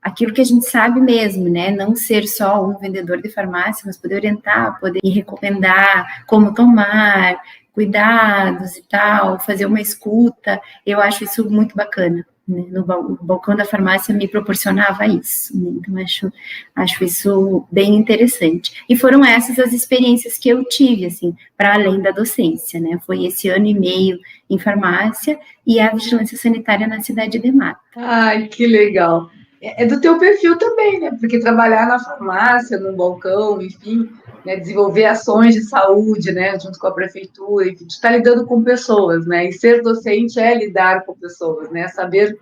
aquilo que a gente sabe mesmo, né, não ser só um vendedor de farmácia, mas poder orientar, poder recomendar como tomar, cuidados e tal, fazer uma escuta, eu acho isso muito bacana. No balcão da farmácia me proporcionava isso, né? Então acho isso bem interessante. E foram essas as experiências que eu tive, assim, para além da docência, né? Foi esse 1 ano e meio em farmácia e a vigilância sanitária na cidade de Mata. Ai, que legal. É do teu perfil também, né? Porque trabalhar na farmácia, no balcão, enfim, né? Desenvolver ações de saúde, né? Junto com a prefeitura, enfim, tu está lidando com pessoas, né? E ser docente é lidar com pessoas, né? Saber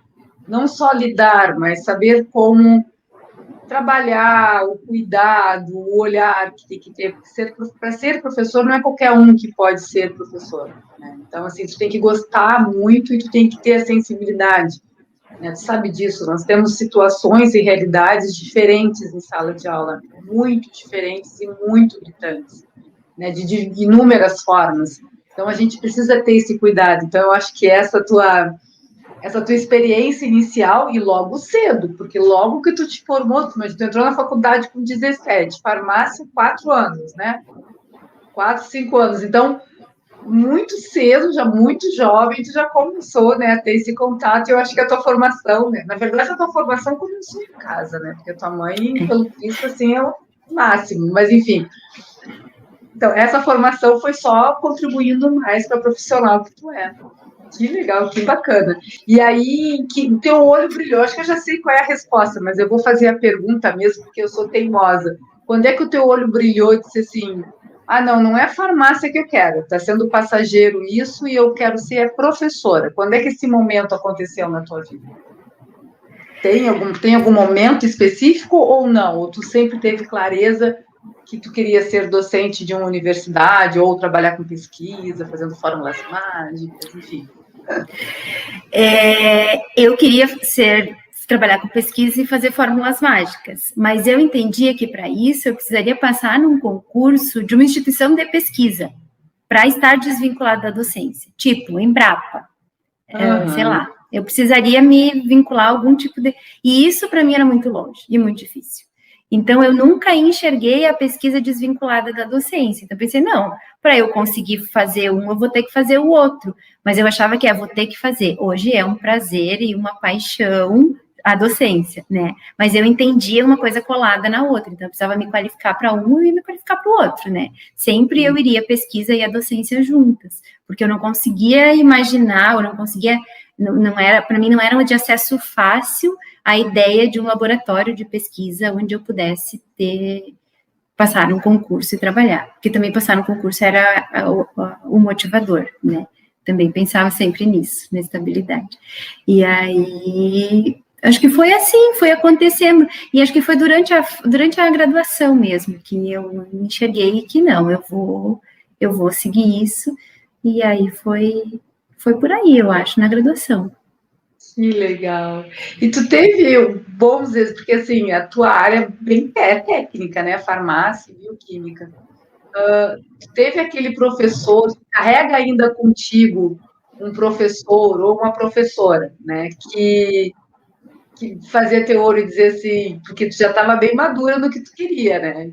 não só lidar, mas saber como trabalhar, o cuidado, o olhar que tem que ter. Para ser professor, não é qualquer um que pode ser professor, né? Então, assim, tu tem que gostar muito e tu tem que ter a sensibilidade, né? Tu sabe disso, nós temos situações e realidades diferentes em sala de aula, muito diferentes e muito gritantes, né? De inúmeras formas. Então, a gente precisa ter esse cuidado. Então, eu acho que essa tua experiência inicial e logo cedo, porque logo que tu te formou, mas tu entrou na faculdade com 17, farmácia 4 anos, né? 4, 5 anos. Então, muito cedo, já muito jovem, tu já começou, né, a ter esse contato. E eu acho que a tua formação, né, na verdade, a tua formação começou em casa, né? Porque a tua mãe, pelo visto, assim, é o máximo. Mas, enfim. Então, essa formação foi só contribuindo mais para a profissional que tu é. Que legal, que bacana. E aí, que o teu olho brilhou. Acho que eu já sei qual é a resposta, mas eu vou fazer a pergunta mesmo, porque eu sou teimosa. Quando é que o teu olho brilhou e disse assim: ah, não, não é farmácia que eu quero, está sendo passageiro isso e eu quero ser professora? Quando é que esse momento aconteceu na tua vida? Tem algum momento específico ou não? Ou tu sempre teve clareza que tu queria ser docente de uma universidade ou trabalhar com pesquisa, fazendo fórmulas mágicas, enfim? Eu queria trabalhar com pesquisa e fazer fórmulas mágicas, mas eu entendia que para isso eu precisaria passar num concurso de uma instituição de pesquisa para estar desvinculada da docência, tipo Embrapa, sei lá. Eu precisaria me vincular a algum tipo de... E isso para mim era muito longe e muito difícil. Então, eu nunca enxerguei a pesquisa desvinculada da docência. Então, eu pensei, não, para eu conseguir fazer um, eu vou ter que fazer o outro. Mas eu achava que vou ter que fazer. Hoje é um prazer e uma paixão a docência, né? Mas eu entendia uma coisa colada na outra. Então, eu precisava me qualificar para um e me qualificar para o outro, né? Sempre eu iria a pesquisa e a docência juntas. Porque eu não conseguia imaginar, eu não conseguia... Não era, para mim, não era de acesso fácil a ideia de um laboratório de pesquisa onde eu pudesse passar num concurso e trabalhar, porque também passar no concurso era o motivador, né? Também pensava sempre nisso, na estabilidade. E aí, acho que foi assim, foi acontecendo, e acho que foi durante a graduação mesmo, que eu enxerguei que não, eu vou seguir isso, e aí foi por aí, eu acho, na graduação. Que legal. E tu teve bons vezes, porque assim, a tua área bem técnica, né? Farmácia e bioquímica. Teve aquele professor, carrega ainda contigo um professor ou uma professora, né? Que fazia teu olho dizer assim, porque tu já estava bem madura no que tu queria, né?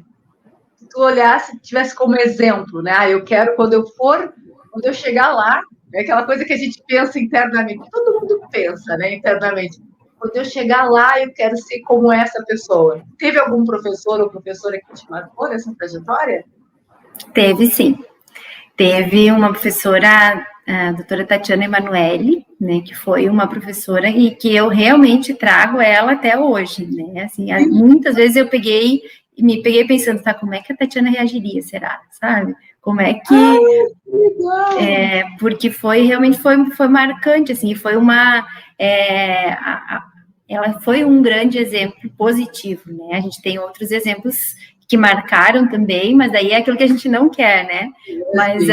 Se tu olhasse, tivesse como exemplo, né? Ah, eu quero quando eu chegar lá, é aquela coisa que a gente pensa internamente, todo mundo pensa, né, internamente. Quando eu chegar lá, eu quero ser como essa pessoa. Teve algum professor ou professora que te marcou nessa trajetória? Teve, sim. Teve uma professora, a doutora Tatiana Emanuele, né, que foi uma professora e que eu realmente trago ela até hoje, né, assim, muitas vezes me peguei pensando, tá, como é que a Tatiana reagiria, será, sabe? Como é que... porque realmente foi marcante, assim, foi uma... ela foi um grande exemplo positivo, né? A gente tem outros exemplos que marcaram também, mas daí é aquilo que a gente não quer, né? Mas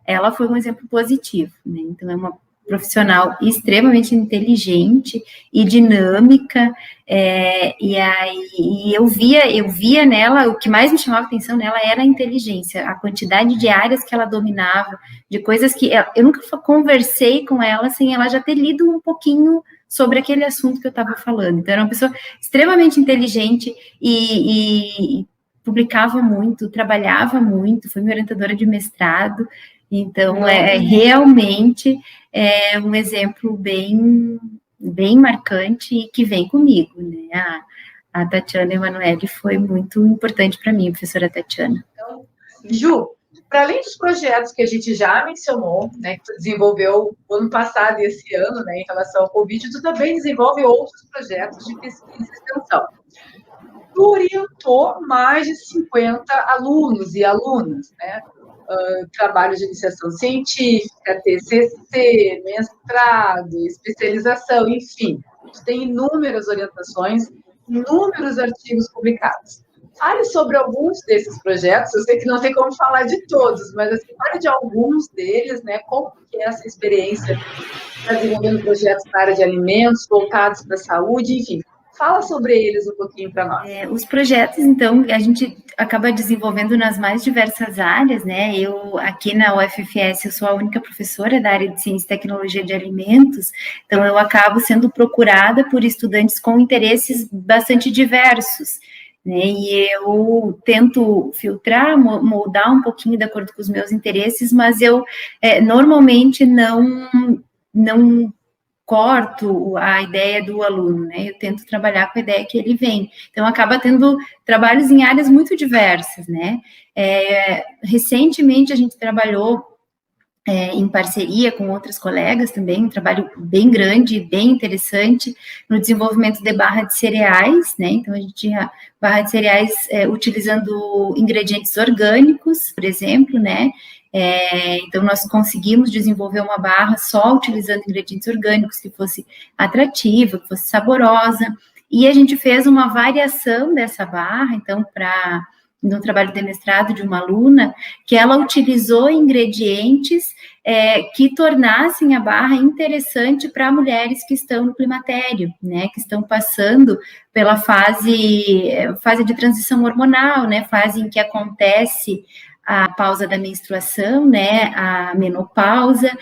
ela foi um exemplo positivo, né? Então, é uma profissional extremamente inteligente e dinâmica, e eu via nela, o que mais me chamava atenção nela era a inteligência, a quantidade de áreas que ela dominava, de coisas que eu nunca conversei com ela sem ela já ter lido um pouquinho sobre aquele assunto que eu estava falando. Então, era uma pessoa extremamente inteligente e publicava muito, trabalhava muito, foi minha orientadora de mestrado. Então, realmente um exemplo bem marcante e que vem comigo, né? A Tatiana Emanuele foi muito importante para mim, a professora Tatiana. Então, Ju, para além dos projetos que a gente já mencionou, né, que tu desenvolveu o ano passado e esse ano, né, em relação ao Covid, tu também desenvolve outros projetos de pesquisa e extensão. Tu orientou mais de 50 alunos e alunas, né? Trabalho de iniciação científica, TCC, mestrado, especialização, enfim. Tu tem inúmeras orientações, inúmeros artigos publicados. Fale sobre alguns desses projetos, eu sei que não tem como falar de todos, mas assim, fale de alguns deles, né? Como que é essa experiência desenvolvendo projetos na área de alimentos, voltados para a saúde, enfim. Fala sobre eles um pouquinho para nós. Os projetos, então, a gente acaba desenvolvendo nas mais diversas áreas, né? Eu, aqui na UFFS, eu sou a única professora da área de Ciência e Tecnologia de Alimentos, então eu acabo sendo procurada por estudantes com interesses bastante diversos, né? E eu tento filtrar, moldar um pouquinho de acordo com os meus interesses, mas eu normalmente não corto a ideia do aluno, né? Eu tento trabalhar com a ideia que ele vem. Então, acaba tendo trabalhos em áreas muito diversas, né? Recentemente, a gente trabalhou em parceria com outras colegas também, um trabalho bem grande, bem interessante, no desenvolvimento de barra de cereais, né? Então, a gente tinha barra de cereais utilizando ingredientes orgânicos, por exemplo, né? Então, nós conseguimos desenvolver uma barra só utilizando ingredientes orgânicos, que fosse atrativa, que fosse saborosa, e a gente fez uma variação dessa barra, então, no trabalho de mestrado de uma aluna, que ela utilizou ingredientes que tornassem a barra interessante para mulheres que estão no climatério, né, que estão passando pela fase de transição hormonal, né, fase em que acontece a pausa da menstruação, né, a menopausa,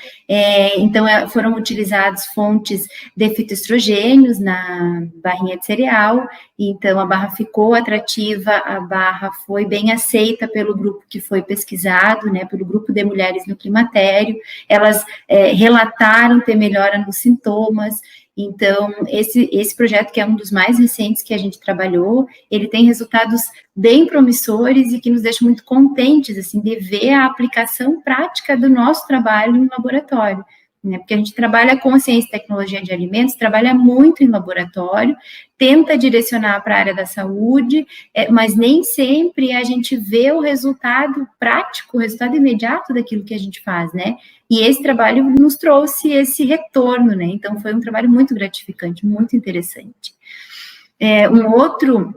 então foram utilizados fontes de fitoestrogênios na barrinha de cereal, então a barra ficou atrativa, a barra foi bem aceita pelo grupo que foi pesquisado, né, pelo grupo de mulheres no climatério, elas relataram ter melhora nos sintomas. Então, esse projeto, que é um dos mais recentes que a gente trabalhou, ele tem resultados bem promissores e que nos deixa muito contentes, assim, de ver a aplicação prática do nosso trabalho em laboratório, né? Porque a gente trabalha com ciência e tecnologia de alimentos, trabalha muito em laboratório, tenta direcionar para a área da saúde, mas nem sempre a gente vê o resultado prático, o resultado imediato daquilo que a gente faz, né? E esse trabalho nos trouxe esse retorno, né? Então, foi um trabalho muito gratificante, muito interessante. Um outro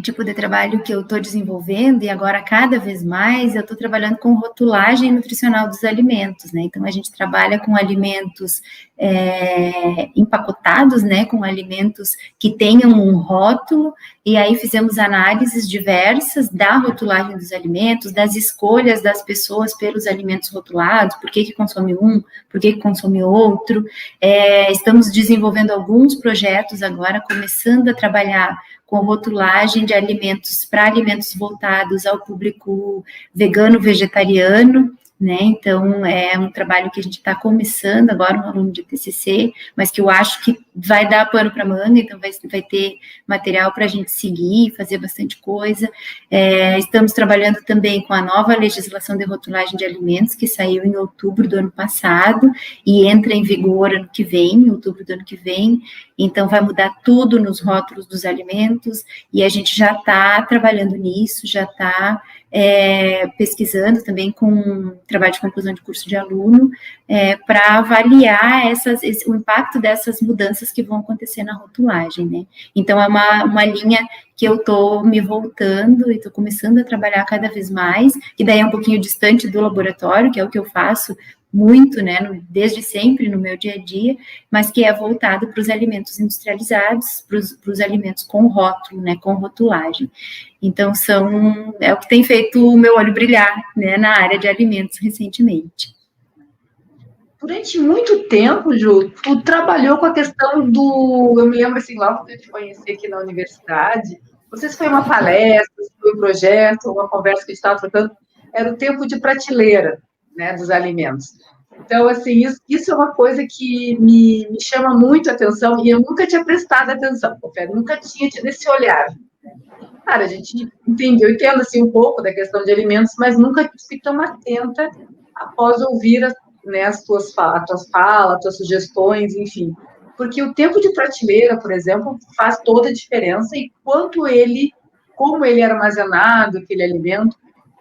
tipo de trabalho que eu estou desenvolvendo, e agora cada vez mais, eu estou trabalhando com rotulagem nutricional dos alimentos, né? Então, a gente trabalha com alimentos empacotados, né? Com alimentos que tenham um rótulo, e aí fizemos análises diversas da rotulagem dos alimentos, das escolhas das pessoas pelos alimentos rotulados, por que consome um, por que consome outro. Estamos desenvolvendo alguns projetos agora, começando a trabalhar com rotulagem de alimentos para alimentos voltados ao público vegano, vegetariano, né? Então, é um trabalho que a gente está começando agora, um aluno de TCC, mas que eu acho que vai dar pano para manga, então vai ter material para a gente seguir, fazer bastante coisa. Estamos trabalhando também com a nova legislação de rotulagem de alimentos, que saiu em outubro do ano passado, e entra em vigor ano que vem, em outubro do ano que vem, então vai mudar tudo nos rótulos dos alimentos, e a gente já está trabalhando nisso, já está pesquisando também com trabalho de conclusão de curso de aluno, para avaliar o impacto dessas mudanças que vão acontecer na rotulagem, né? Então, é uma linha que eu estou me voltando e estou começando a trabalhar cada vez mais, que daí é um pouquinho distante do laboratório, que é o que eu faço muito, né, desde sempre no meu dia a dia, mas que é voltado para os alimentos industrializados, para os alimentos com rótulo, né, com rotulagem. Então, é o que tem feito o meu olho brilhar, né, na área de alimentos recentemente. Durante muito tempo, Ju, tu trabalhou com a questão do... Eu me lembro, assim, logo que eu te conheci aqui na universidade, não sei se foi uma palestra, se foi um projeto, uma conversa que a gente estava trocando, era o tempo de prateleira, né, dos alimentos. Então, assim, isso é uma coisa que me chama muito a atenção e eu nunca tinha prestado atenção, confere, nunca tinha tido esse olhar. Cara, a gente entendo assim um pouco da questão de alimentos, mas nunca fui tão atenta após ouvir né, a tua fala, as tuas sugestões, enfim. Porque o tempo de prateleira, por exemplo, faz toda a diferença e como ele é armazenado, aquele alimento.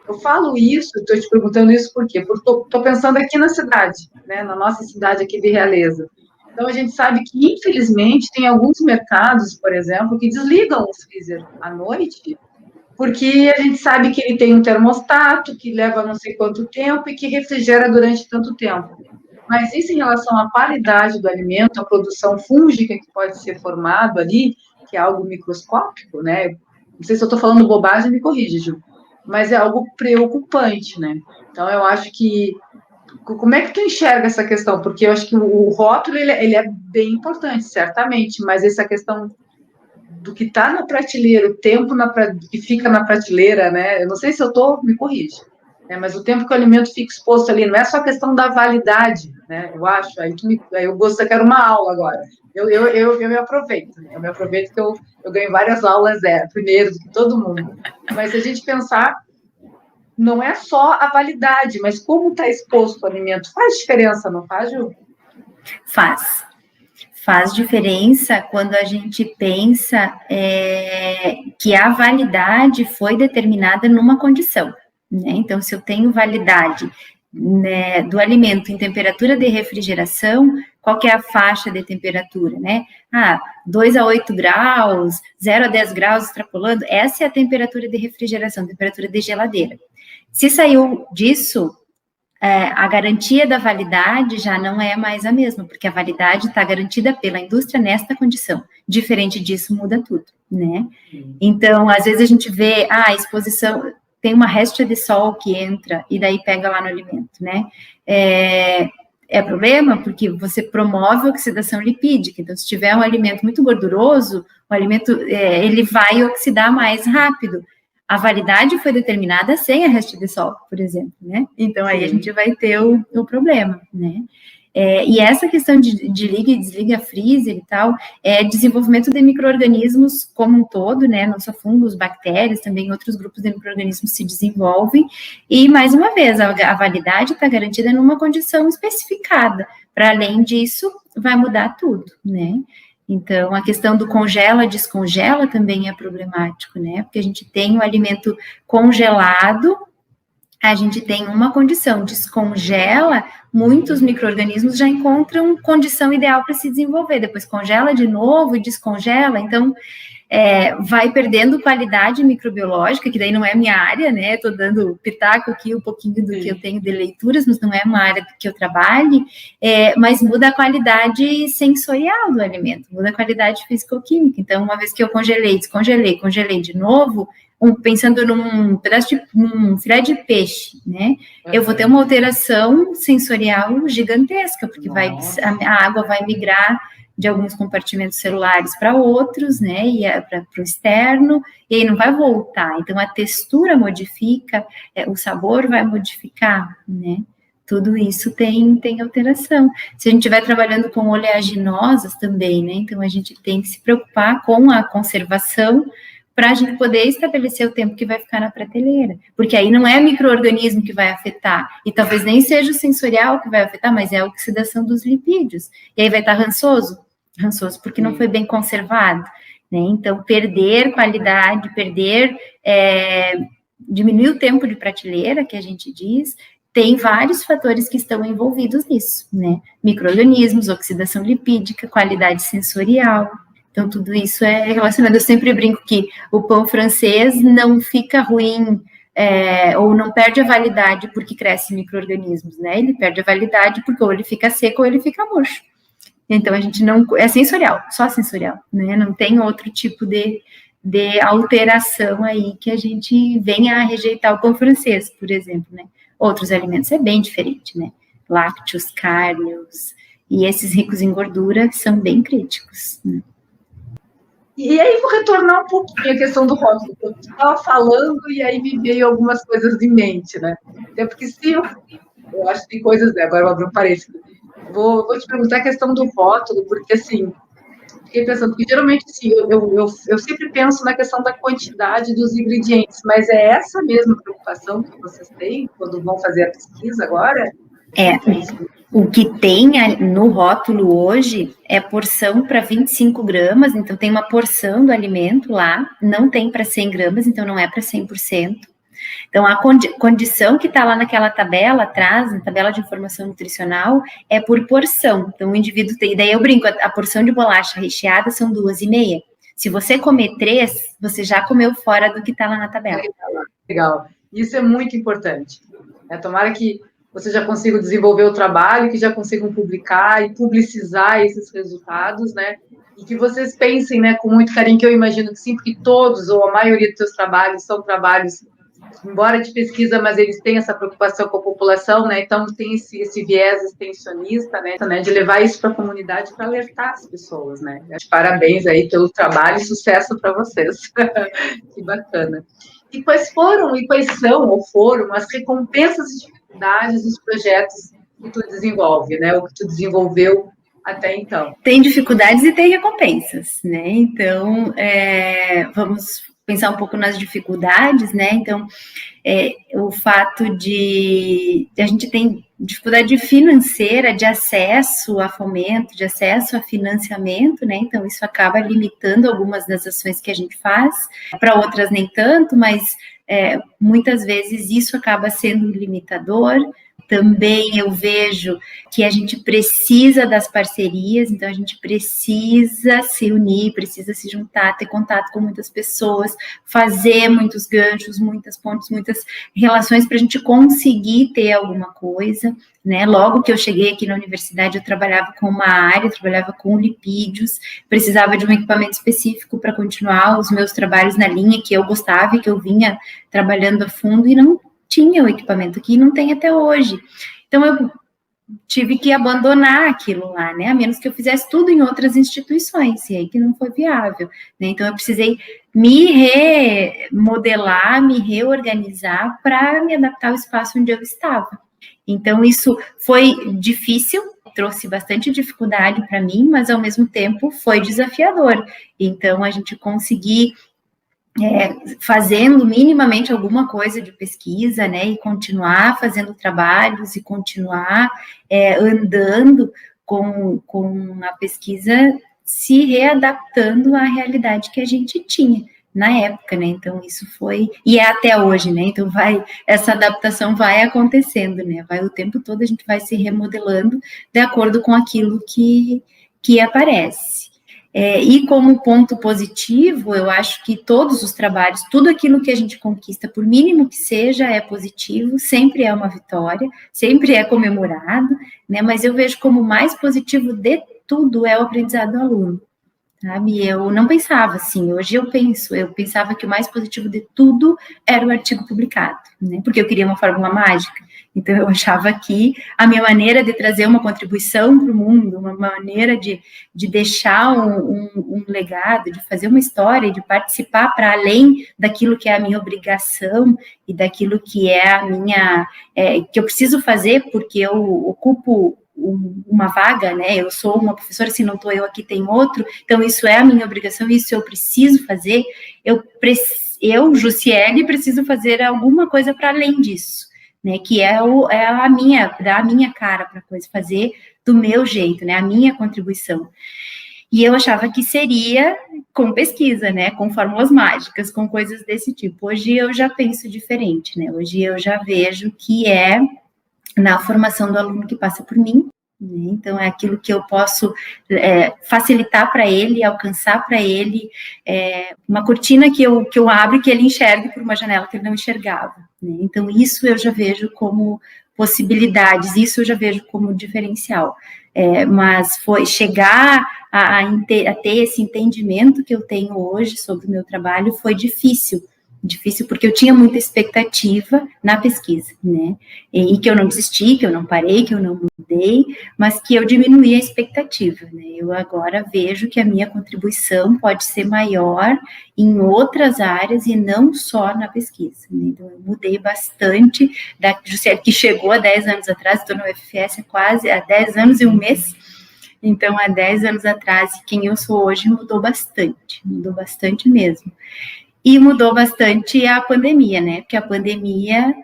Eu falo isso, estou te perguntando isso por quê? Porque estou pensando aqui na cidade, né, na nossa cidade aqui de Realeza. Então, a gente sabe que, infelizmente, tem alguns mercados, por exemplo, que desligam o freezer à noite, porque a gente sabe que ele tem um termostato, que leva não sei quanto tempo e que refrigera durante tanto tempo. Mas isso em relação à qualidade do alimento, à produção fúngica que pode ser formado ali, que é algo microscópico, né? Não sei se eu estou falando bobagem, me corrige, Ju. Mas é algo preocupante, né? Então, eu acho que... Como é que tu enxerga essa questão? Porque eu acho que o rótulo, ele é bem importante, certamente, mas essa questão do que está na prateleira, o tempo que fica na prateleira, né? Eu não sei se eu estou, me corrige, né? Mas o tempo que o alimento fica exposto ali, não é só questão da validade, né? Eu acho, aí eu quero uma aula agora. Eu me aproveito, que eu ganho várias aulas primeiro do que todo mundo. Mas se a gente pensar, não é só a validade, mas como está exposto o alimento, faz diferença, não faz, Ju? Faz diferença quando a gente pensa que a validade foi determinada numa condição, né? Então, se eu tenho validade, né, do alimento em temperatura de refrigeração, qual que é a faixa de temperatura, né? 2 a 8 graus, 0 a 10 graus extrapolando, essa é a temperatura de refrigeração, temperatura de geladeira. Se saiu disso, a garantia da validade já não é mais a mesma, porque a validade está garantida pela indústria nesta condição. Diferente disso, muda tudo, né? Então, às vezes a gente vê, a exposição, tem uma réstia de sol que entra e daí pega lá no alimento, né? É problema porque você promove a oxidação lipídica. Então, se tiver um alimento muito gorduroso, o alimento ele vai oxidar mais rápido. A validade foi determinada sem a réstia de sol, por exemplo, né? Então, aí a gente vai ter o problema, né? E essa questão de liga e desliga freezer e tal, é desenvolvimento de micro-organismos como um todo, né? Não só fungos, bactérias, também outros grupos de micro-organismos se desenvolvem. E, mais uma vez, a validade está garantida numa condição especificada. Para além disso, vai mudar tudo, né? Então, a questão do congela, descongela também é problemático, né? Porque a gente tem o alimento congelado, a gente tem uma condição, descongela, muitos micro-organismos já encontram condição ideal para se desenvolver, depois congela de novo e descongela, então vai perdendo qualidade microbiológica, que daí não é minha área, né? Estou dando pitaco aqui um pouquinho do que eu tenho de leituras, mas não é uma área que eu trabalhe, mas muda a qualidade sensorial do alimento, muda a qualidade físico-química. Então, uma vez que eu congelei, descongelei, congelei de novo, pensando num pedaço de um filé de peixe, né? Eu vou ter uma alteração sensorial gigantesca, porque a água vai migrar de alguns compartimentos celulares para outros, né, e para o externo, e aí não vai voltar. Então, a textura modifica, o sabor vai modificar, né? Tudo isso tem alteração. Se a gente estiver trabalhando com oleaginosas também, né, então a gente tem que se preocupar com a conservação para a gente poder estabelecer o tempo que vai ficar na prateleira, porque aí não é micro-organismo que vai afetar, e talvez nem seja o sensorial que vai afetar, mas é a oxidação dos lipídios, e aí vai estar rançoso porque não foi bem conservado, né? Então, perder qualidade, diminuir o tempo de prateleira, que a gente diz, tem vários fatores que estão envolvidos nisso, né? Micro-organismos, oxidação lipídica, qualidade sensorial. Então, tudo isso é relacionado. Eu sempre brinco que o pão francês não fica ruim ou não perde a validade porque cresce micro-organismos, né? Ele perde a validade porque ou ele fica seco ou ele fica murcho. Então, a gente não... É sensorial, só sensorial, né? Não tem outro tipo de alteração aí que a gente venha a rejeitar o pão francês, por exemplo, né? Outros alimentos é bem diferente, né? Lácteos, carnes, e esses ricos em gordura são bem críticos, né? E aí vou retornar um pouquinho a questão do rótulo. Eu estava falando e aí me veio algumas coisas em mente, né? Até porque se eu acho que tem coisas, né? Agora eu abro um parênteses. Vou te perguntar a questão do rótulo, porque assim, fiquei pensando, porque geralmente assim, eu sempre penso na questão da quantidade dos ingredientes, mas é essa mesma preocupação que vocês têm quando vão fazer a pesquisa agora? O que tem no rótulo hoje é porção para 25 gramas, então tem uma porção do alimento lá, não tem para 100 gramas, então não é para 100%. Então, a condição que está lá naquela tabela atrás, na tabela de informação nutricional, é por porção. Então, o indivíduo tem... Daí eu brinco, a porção de bolacha recheada são 2,5. Se você comer 3, você já comeu fora do que está lá na tabela. Legal. Isso é muito importante. Tomara que você já consiga desenvolver o trabalho, que já consigam publicar e publicizar esses resultados, né? E que vocês pensem, né, com muito carinho, que eu imagino que sim, porque todos, ou a maioria dos seus trabalhos, são trabalhos, embora de pesquisa, mas eles têm essa preocupação com a população, né? Então, tem esse viés extensionista, né? De levar isso para a comunidade, para alertar as pessoas, né? Parabéns aí pelo trabalho e sucesso para vocês. Que bacana. E quais são, ou foram, as recompensas e dificuldades dos projetos que tu desenvolve, né? O que tu desenvolveu até então? Tem dificuldades e tem recompensas, né? Então, vamos pensar um pouco nas dificuldades, né? Então, o fato de a gente tem dificuldade financeira, de acesso a fomento, de acesso a financiamento, né? Então, isso acaba limitando algumas das ações que a gente faz, para outras nem tanto, mas muitas vezes isso acaba sendo limitador. Também eu vejo que a gente precisa das parcerias, então a gente precisa se unir, precisa se juntar, ter contato com muitas pessoas, fazer muitos ganchos, muitas pontes, muitas relações para a gente conseguir ter alguma coisa, né? Logo que eu cheguei aqui na universidade, eu trabalhava com uma área, trabalhava com lipídios, precisava de um equipamento específico para continuar os meus trabalhos na linha que eu gostava e que eu vinha trabalhando a fundo e não tinha o equipamento aqui, não tem até hoje. Então, eu tive que abandonar aquilo lá, né? A menos que eu fizesse tudo em outras instituições, e aí que não foi viável, né? Então, eu precisei me remodelar, me reorganizar para me adaptar ao espaço onde eu estava. Então, isso foi difícil, trouxe bastante dificuldade para mim, mas, ao mesmo tempo, foi desafiador. Então, a gente conseguir fazendo minimamente alguma coisa de pesquisa, né, e continuar fazendo trabalhos e continuar andando com a pesquisa, se readaptando à realidade que a gente tinha na época, né, então isso foi, e é até hoje, né, então essa adaptação vai acontecendo, né, o tempo todo a gente vai se remodelando de acordo com aquilo que aparece. E como ponto positivo, eu acho que todos os trabalhos, tudo aquilo que a gente conquista, por mínimo que seja, é positivo, sempre é uma vitória, sempre é comemorado, né? Mas eu vejo como mais positivo de tudo é o aprendizado do aluno, sabe? Eu não pensava assim, hoje eu pensava que o mais positivo de tudo era o artigo publicado, né? Porque eu queria uma fórmula mágica. Então, eu achava que a minha maneira de trazer uma contribuição para o mundo, uma maneira de deixar um legado, de fazer uma história, de participar para além daquilo que é a minha obrigação e daquilo que é a minha... que eu preciso fazer porque eu ocupo uma vaga, né? Eu sou uma professora, se não estou eu aqui, tem outro. Então, isso é a minha obrigação, isso eu preciso fazer. Eu, Jussiele, preciso fazer alguma coisa para além disso. Né, que dar a minha cara para a coisa, fazer do meu jeito, né, a minha contribuição. E eu achava que seria com pesquisa, né, com fórmulas mágicas, com coisas desse tipo. Hoje eu já penso diferente, né, hoje eu já vejo que na formação do aluno que passa por mim, né? Então, é aquilo que eu posso facilitar para ele, alcançar para ele, uma cortina que eu abro e que ele enxergue por uma janela que ele não enxergava, né? Então, isso eu já vejo como possibilidades, isso eu já vejo como diferencial. Mas foi chegar a ter esse entendimento que eu tenho hoje sobre o meu trabalho foi difícil porque eu tinha muita expectativa na pesquisa, né, e que eu não desisti, que eu não parei, que eu não mudei, mas que eu diminuí a expectativa, né, eu agora vejo que a minha contribuição pode ser maior em outras áreas e não só na pesquisa, né? Então eu mudei bastante da Juscelia, que chegou há 10 anos atrás, estou no UFS há 10 anos e um mês. Então, há 10 anos atrás, quem eu sou hoje mudou bastante mesmo. E mudou bastante a pandemia, né? Porque a pandemia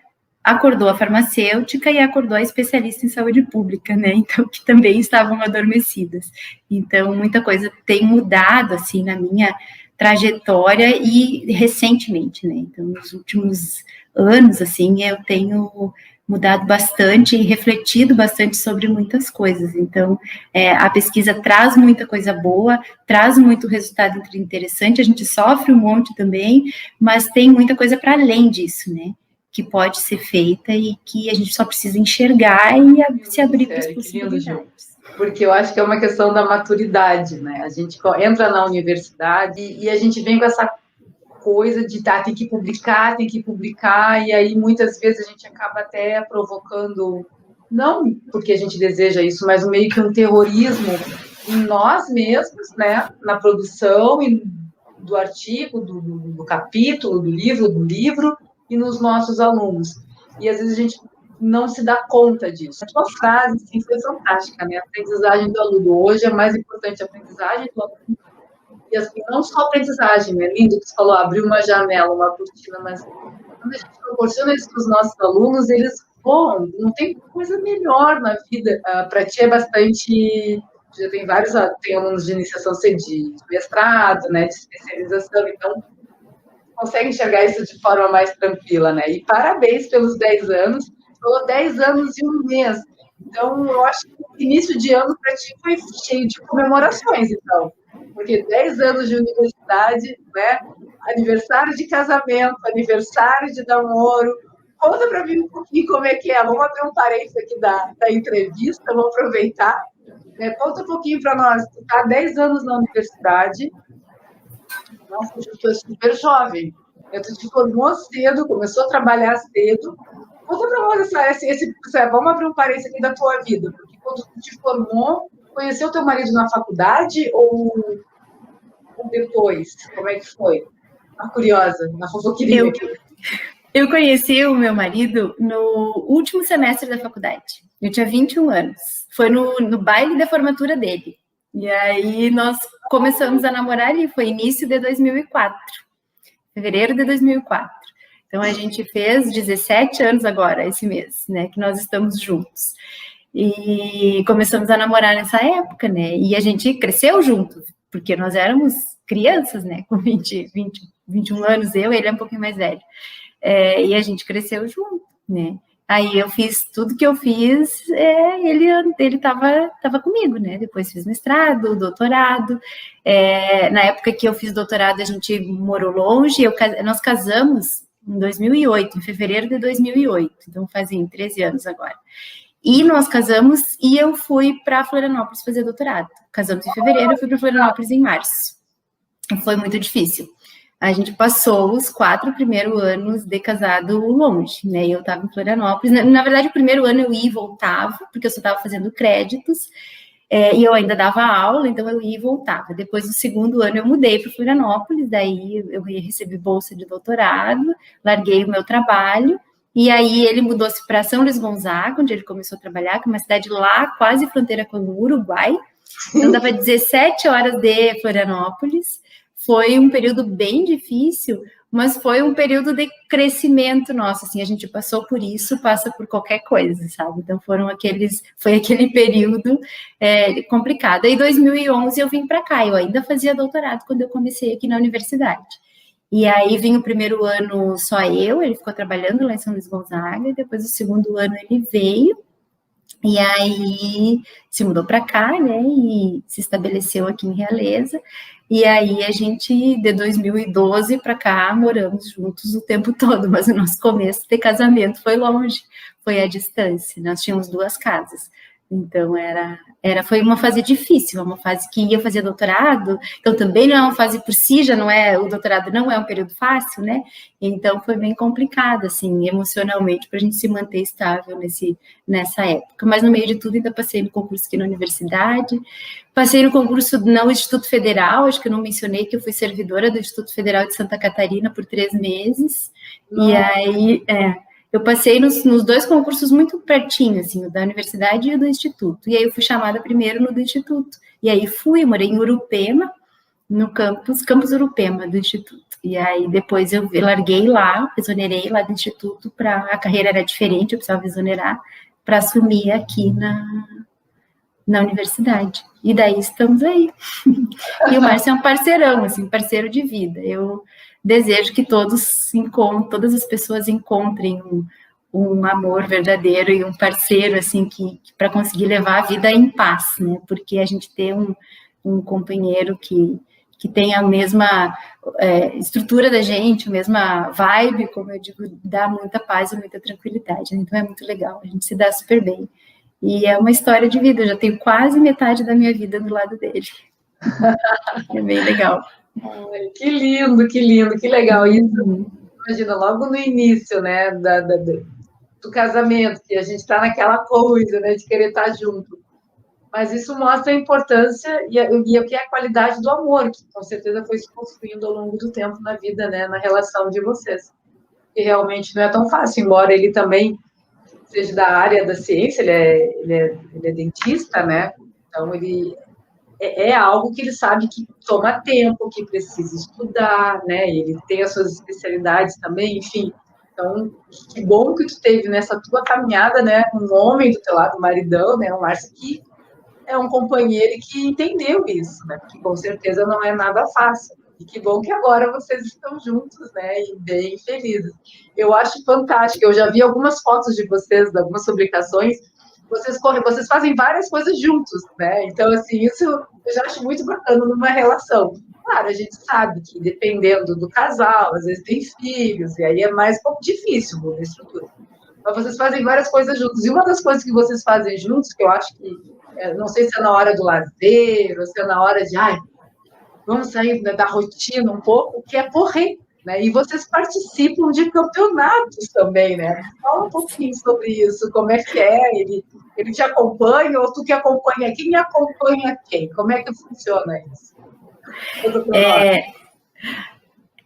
acordou a farmacêutica e acordou a especialista em saúde pública, né? Então, que também estavam adormecidas. Então, muita coisa tem mudado, assim, na minha trajetória e recentemente, né? Então, nos últimos anos, assim, eu tenho mudado bastante e refletido bastante sobre muitas coisas. Então, a pesquisa traz muita coisa boa, traz muito resultado interessante, a gente sofre um monte também, mas tem muita coisa para além disso, né? Que pode ser feita e que a gente só precisa enxergar e se abrir para as possibilidades. Porque eu acho que é uma questão da maturidade, né? A gente entra na universidade e a gente vem com essa coisa de tem que publicar, e aí muitas vezes a gente acaba até provocando, não porque a gente deseja isso, mas meio que um terrorismo em nós mesmos, né, na produção do artigo, do capítulo, do livro, e nos nossos alunos. E às vezes a gente não se dá conta disso. Uma frase assim, foi fantástica, né? A aprendizagem do aluno. Hoje é mais importante a aprendizagem do aluno. E assim, não só a aprendizagem, né? Lindo que você falou, abrir uma janela, uma cortina, mas quando a gente proporciona isso para os nossos alunos, eles voam, não tem coisa melhor na vida. Para ti é bastante. Já tem tem alunos de iniciação de mestrado, né? De especialização, então consegue enxergar isso de forma mais tranquila, né? E parabéns pelos 10 anos, falou 10 anos e um mês. Então, eu acho que o início de ano para ti foi cheio de comemorações, então. Porque 10 anos de universidade, né? Aniversário de casamento, aniversário de namoro. Conta para mim um pouquinho como é que é. Vamos abrir um parênteses aqui da entrevista, vamos aproveitar. Né? Conta um pouquinho para nós. Tu está há 10 anos na universidade. Nossa, tu é super jovem. Tu te formou cedo, começou a trabalhar cedo. Conta para nós vamos abrir um parênteses aqui da tua vida, porque quando tu te formou, conheceu teu marido na faculdade ou depois? Como é que foi? Tá curiosa, na fofoqueirinha aqui. Eu conheci o meu marido no último semestre da faculdade. Eu tinha 21 anos. Foi no baile da formatura dele. E aí nós começamos a namorar ali, foi início de 2004. Fevereiro de 2004. Então, a gente fez 17 anos agora, esse mês, né, que nós estamos juntos. E começamos a namorar nessa época, né, e a gente cresceu junto, porque nós éramos crianças, né, com 21 anos, ele é um pouquinho mais velho. E a gente cresceu junto, né. Aí eu fiz tudo que eu fiz, ele estava comigo, né? Depois fiz mestrado, doutorado. Na época que eu fiz doutorado, a gente morou longe. Nós casamos em 2008, em fevereiro de 2008. Então fazem 13 anos agora. E nós casamos e eu fui para Florianópolis fazer doutorado. Casamos em fevereiro, eu fui para Florianópolis em março. Foi muito difícil. A gente passou os 4 primeiros anos de casado longe, né? Eu estava em Florianópolis. Na verdade, o primeiro ano eu ia e voltava, porque eu só estava fazendo créditos, e eu ainda dava aula, então eu ia e voltava. Depois, no segundo ano, eu mudei para Florianópolis, daí eu recebi bolsa de doutorado, larguei o meu trabalho, e aí ele mudou-se para São Luís Gonzaga, onde ele começou a trabalhar, que é uma cidade lá, quase fronteira com o Uruguai. Então, dava 17 horas de Florianópolis. Foi um período bem difícil, mas foi um período de crescimento nosso, assim, a gente passou por isso, passa por qualquer coisa, sabe? Então foi aquele período complicado. Aí, em 2011, eu vim para cá, eu ainda fazia doutorado quando eu comecei aqui na universidade. E aí vim o primeiro ano só eu, ele ficou trabalhando lá em São Luís Gonzaga, e depois o segundo ano ele veio, e aí se mudou para cá, né, e se estabeleceu aqui em Realeza, e aí a gente, de 2012 para cá, moramos juntos o tempo todo, mas o nosso começo de casamento foi longe, foi à distância, nós tínhamos 2 casas. Então, foi uma fase difícil, uma fase que ia fazer doutorado, então também não é uma fase por si, já não é, o doutorado não é um período fácil, né? Então, foi bem complicado, assim, emocionalmente, para a gente se manter estável nessa época. Mas, no meio de tudo, ainda passei no concurso aqui na universidade, passei no concurso no Instituto Federal, acho que eu não mencionei que eu fui servidora do Instituto Federal de Santa Catarina por 3 meses, e aí... eu passei nos 2 concursos muito pertinho, assim, o da universidade e o do instituto. E aí eu fui chamada primeiro no do instituto. E aí morei em Urupema, no campus Urupema do instituto. E aí depois eu larguei lá, exonerei lá do instituto, a carreira era diferente, eu precisava exonerar, para assumir aqui na universidade. E daí estamos aí. E o Márcio é um parceirão, assim, parceiro de vida. Eu desejo que todas as pessoas encontrem um amor verdadeiro e um parceiro, assim, que para conseguir levar a vida em paz, né? Porque a gente ter um companheiro que tem a mesma estrutura da gente, a mesma vibe, como eu digo, dá muita paz e muita tranquilidade. Né? Então é muito legal, a gente se dá super bem. E é uma história de vida, eu já tenho quase metade da minha vida do lado dele. É bem legal. Ai, que lindo, que legal. Isso, imagina, logo no início, né, do casamento, que a gente está naquela coisa, né, de querer estar junto. Mas isso mostra a importância e o que é a qualidade do amor, que com certeza foi se construindo ao longo do tempo na vida, né, na relação de vocês. E realmente não é tão fácil, embora ele também seja da área da ciência, ele é dentista, né, então ele é algo que ele sabe que toma tempo, que precisa estudar, né? Ele tem as suas especialidades também, enfim. Então, que bom que tu teve nessa tua caminhada, né? Um homem do teu lado, um maridão, né? Um Márcio que é um companheiro que entendeu isso, né? Porque com certeza não é nada fácil. E que bom que agora vocês estão juntos, né? E bem felizes. Eu acho fantástico. Eu já vi algumas fotos de vocês, de algumas publicações. Vocês fazem várias coisas juntos, né? Então, assim, isso eu já acho muito bacana numa relação. Claro, a gente sabe que dependendo do casal, às vezes tem filhos, e aí é mais um pouco difícil a estrutura. Mas vocês fazem várias coisas juntos. E uma das coisas que vocês fazem juntos, que eu acho que, não sei se é na hora do lazer, ou se é na hora de, vamos sair da rotina um pouco, que é correr. Né? E vocês participam de campeonatos também, né? Fala um pouquinho sobre isso, como é que é? Ele te acompanha ou tu que acompanha? Quem acompanha quem? Como é que funciona isso?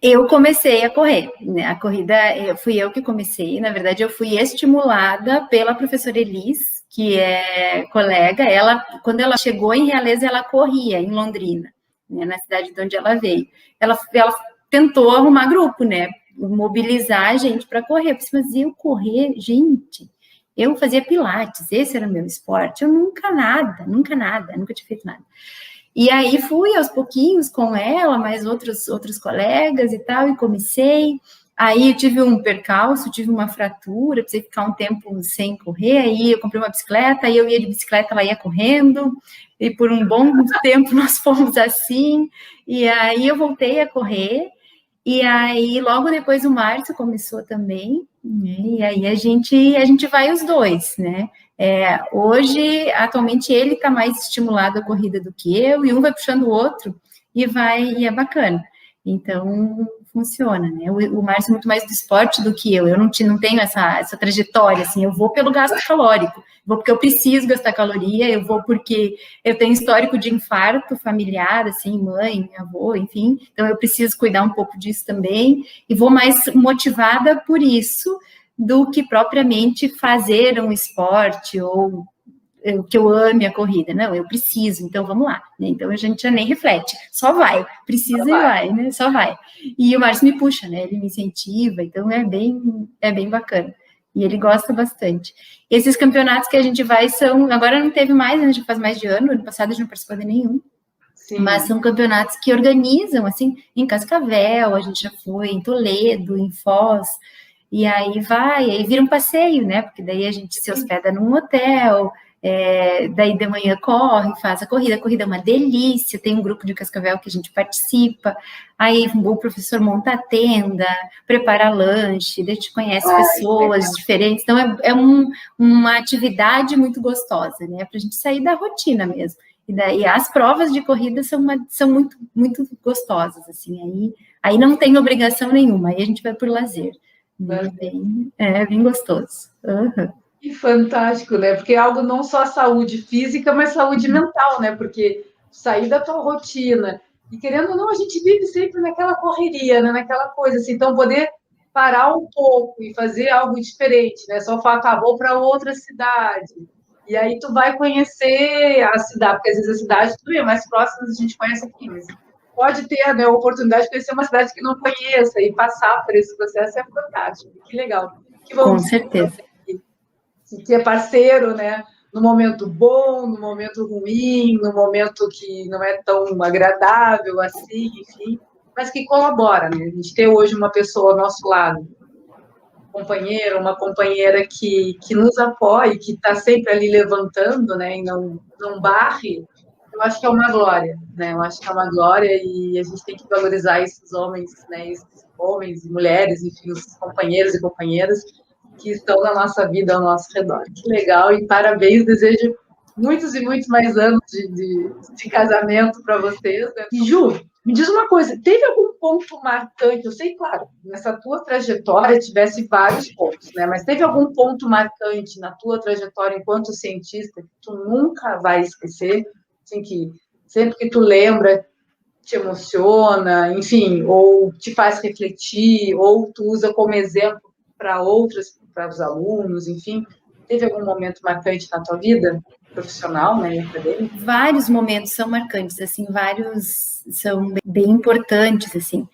Eu comecei a correr, né? A corrida fui eu que comecei, na verdade eu fui estimulada pela professora Elis, que é colega, quando ela chegou em Realeza, ela corria em Londrina, né? Na cidade de onde ela veio. Ela tentou arrumar grupo, né? Mobilizar a gente para correr. Mas eu correr, gente, eu fazia pilates, esse era o meu esporte. Eu nunca tinha feito nada. E aí fui aos pouquinhos com ela, mais outros colegas e tal, e comecei. Aí eu tive um percalço, tive uma fratura, precisei ficar um tempo sem correr, aí eu comprei uma bicicleta, aí eu ia de bicicleta, ela ia correndo, e por um bom tempo nós fomos assim, e aí eu voltei a correr, e aí logo depois o Márcio começou também, né, e aí a gente vai os dois, né? Hoje, atualmente, ele está mais estimulado a corrida do que eu, e um vai puxando o outro, e é bacana. Então, funciona, né? O Márcio é muito mais do esporte do que eu não tenho essa trajetória, assim, eu vou pelo gasto calórico, vou porque eu preciso gastar caloria, eu vou porque eu tenho histórico de infarto familiar, assim, mãe, avô, enfim, então eu preciso cuidar um pouco disso também, e vou mais motivada por isso, do que propriamente fazer um esporte ou que eu ame a corrida. Não, eu preciso, então vamos lá. Então a gente já nem reflete, só vai, precisa e vai, né? Só vai. E o Márcio me puxa, né? Ele me incentiva, então é bem bacana. E ele gosta bastante. Esses campeonatos que a gente vai agora não teve mais, a gente faz mais de ano passado a gente não participou de nenhum. Mas são campeonatos que organizam, assim, em Cascavel, a gente já foi, em Toledo, em Foz, e aí vira um passeio, né? Porque daí a gente se hospeda num hotel, daí de manhã corre, faz a corrida é uma delícia, tem um grupo de Cascavel que a gente participa, aí o professor monta a tenda, prepara lanche, daí a gente conhece pessoas diferentes, então uma atividade muito gostosa, né? Para a gente sair da rotina mesmo. E daí as provas de corrida são muito, muito gostosas, assim, aí não tem obrigação nenhuma, aí a gente vai por lazer. Bem gostoso. Uhum. Que fantástico, né? Porque é algo não só saúde física, mas saúde mental, né? Porque sair da tua rotina, e querendo ou não, a gente vive sempre naquela correria, né? Naquela coisa, assim, então poder parar um pouco e fazer algo diferente, né? Só falar, tá, vou para outra cidade. E aí tu vai conhecer a cidade, porque às vezes a cidade tudo é mais próxima, a gente conhece aqui, mas pode ter, né, a oportunidade de conhecer uma cidade que não conheça e passar por esse processo é fantástico. Que legal. Que bom. Com certeza. Que é parceiro, né? No momento bom, no momento ruim, no momento que não é tão agradável assim, enfim, mas que colabora, né? A gente ter hoje uma pessoa ao nosso lado, companheiro, uma companheira que nos apoie, que está sempre ali levantando, né? E não barre, eu acho que é uma glória, né? Eu acho que é uma glória e a gente tem que valorizar esses homens, né? Esses homens e mulheres, enfim, os companheiros e companheiras que estão na nossa vida, ao nosso redor. Que legal e parabéns, desejo muitos e muitos mais anos de casamento para vocês. Né? E Ju, me diz uma coisa, teve algum ponto marcante? Eu sei, claro, nessa tua trajetória tivesse vários pontos, né? Mas teve algum ponto marcante na tua trajetória enquanto cientista que tu nunca vai esquecer? Assim, que sempre que tu lembra, te emociona, enfim, ou te faz refletir, ou tu usa como exemplo para os alunos, enfim. Teve algum momento marcante na tua vida profissional, né, e acadêmica? Vários momentos são marcantes, assim, vários são bem importantes, assim.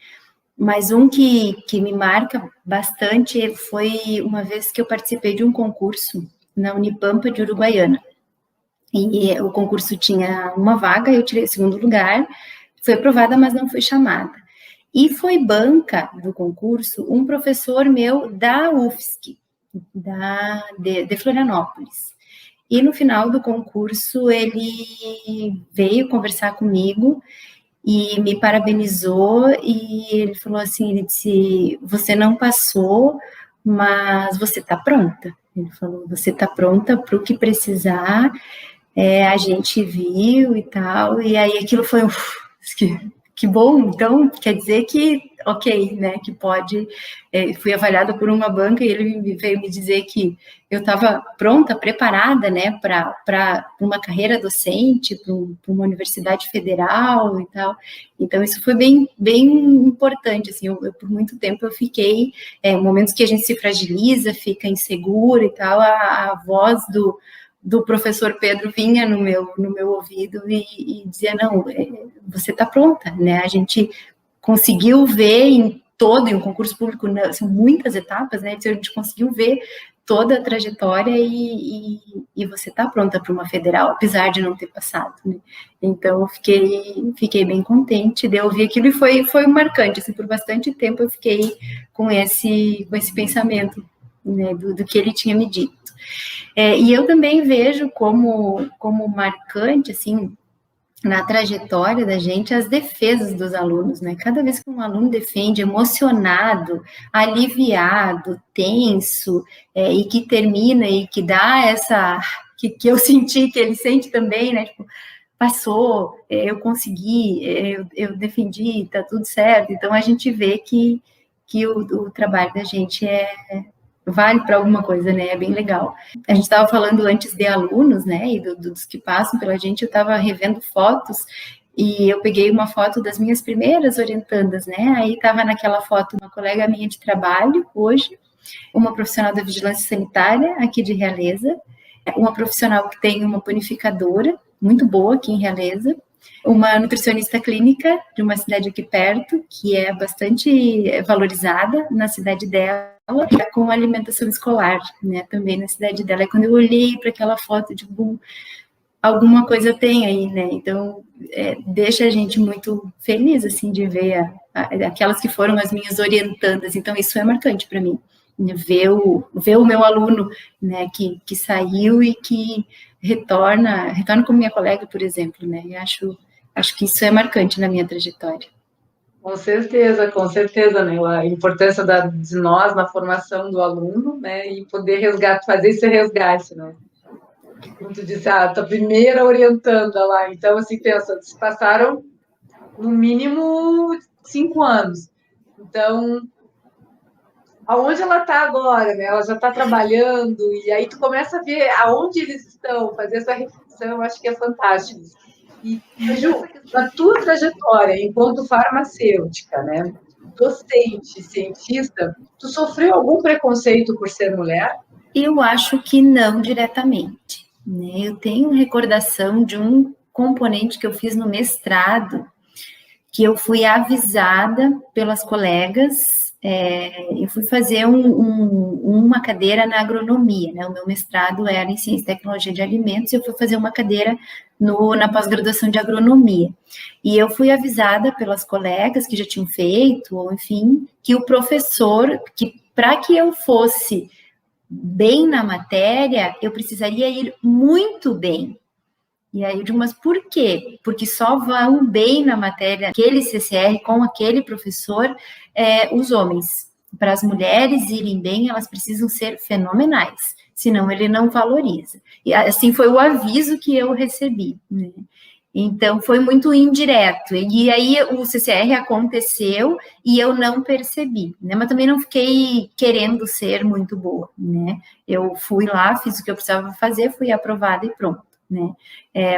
Mas um que me marca bastante foi uma vez que eu participei de um concurso na Unipampa de Uruguaiana. E o concurso tinha uma vaga, eu tirei o segundo lugar, fui aprovada, mas não fui chamada. E foi banca do concurso um professor meu da UFSC, de Florianópolis. E no final do concurso ele veio conversar comigo e me parabenizou e ele falou assim, ele disse, você não passou, mas você está pronta. Ele falou, você está pronta para o que precisar, a gente viu e tal, e aí aquilo foi, que bom, então quer dizer que, ok, né, que pode, fui avaliada por uma banca e ele veio me dizer que eu estava pronta, preparada, né, para uma carreira docente, para uma universidade federal e tal, então isso foi bem importante, assim, eu por muito tempo eu fiquei, momentos que a gente se fragiliza, fica insegura e tal, a voz do professor Pedro vinha no meu ouvido e dizia, não, você está pronta, né? A gente conseguiu ver em um concurso público, né, são muitas etapas, né? A gente conseguiu ver toda a trajetória e você está pronta para uma federal, apesar de não ter passado, né? Então, eu fiquei bem contente de ouvir aquilo e foi marcante, assim, por bastante tempo eu fiquei com esse pensamento, né, do que ele tinha me dito. E eu também vejo como marcante, assim, na trajetória da gente, as defesas dos alunos, né? Cada vez que um aluno defende emocionado, aliviado, tenso, e que termina e que dá essa... que eu senti, que ele sente também, né? Tipo, passou, eu consegui, eu defendi, tá tudo certo. Então, a gente vê que o trabalho da gente vale para alguma coisa, né? É bem legal. A gente estava falando antes de alunos, né? E dos que passam pela gente, eu estava revendo fotos e eu peguei uma foto das minhas primeiras orientandas, né? Aí estava naquela foto uma colega minha de trabalho hoje, uma profissional da vigilância sanitária aqui de Realeza, uma profissional que tem uma panificadora muito boa aqui em Realeza, uma nutricionista clínica de uma cidade aqui perto, que é bastante valorizada na cidade dela, com alimentação escolar, né, também na cidade dela. E quando eu olhei para aquela foto, alguma coisa tem aí, né? Então, deixa a gente muito feliz, assim, de ver aquelas que foram as minhas orientandas. Então, isso é marcante para mim, né? Ver o meu aluno, né, que saiu e que retorna como minha colega, por exemplo, né? E acho que isso é marcante na minha trajetória. Com certeza, né? A importância de nós na formação do aluno, né? E poder fazer esse resgate, né? Como tu disse, tua primeira orientanda lá. Então, assim, pensa, se passaram no mínimo 5 anos. Então, aonde ela está agora, né? Ela já está trabalhando, e aí tu começa a ver aonde eles estão, fazer essa reflexão, eu acho que é fantástico. E, Ju, na tua trajetória enquanto farmacêutica, né? Docente, cientista, tu sofreu algum preconceito por ser mulher? Eu acho que não diretamente, né? Eu tenho recordação de um componente que eu fiz no mestrado, que eu fui avisada pelas colegas, eu fui fazer uma cadeira na agronomia, né? O meu mestrado era em ciência e tecnologia de alimentos, e eu fui fazer uma cadeira na pós-graduação de agronomia. E eu fui avisada pelas colegas que já tinham feito, ou enfim, que o professor, que para que eu fosse bem na matéria, eu precisaria ir muito bem. E aí eu digo, mas por quê? Porque só vão bem na matéria, aquele CCR com aquele professor, os homens. Para as mulheres irem bem, elas precisam ser fenomenais, senão ele não valoriza. E assim foi o aviso que eu recebi, né? Então, foi muito indireto. E aí, o CCR aconteceu e eu não percebi, né? Mas também não fiquei querendo ser muito boa, né? Eu fui lá, fiz o que eu precisava fazer, fui aprovada e pronto, né?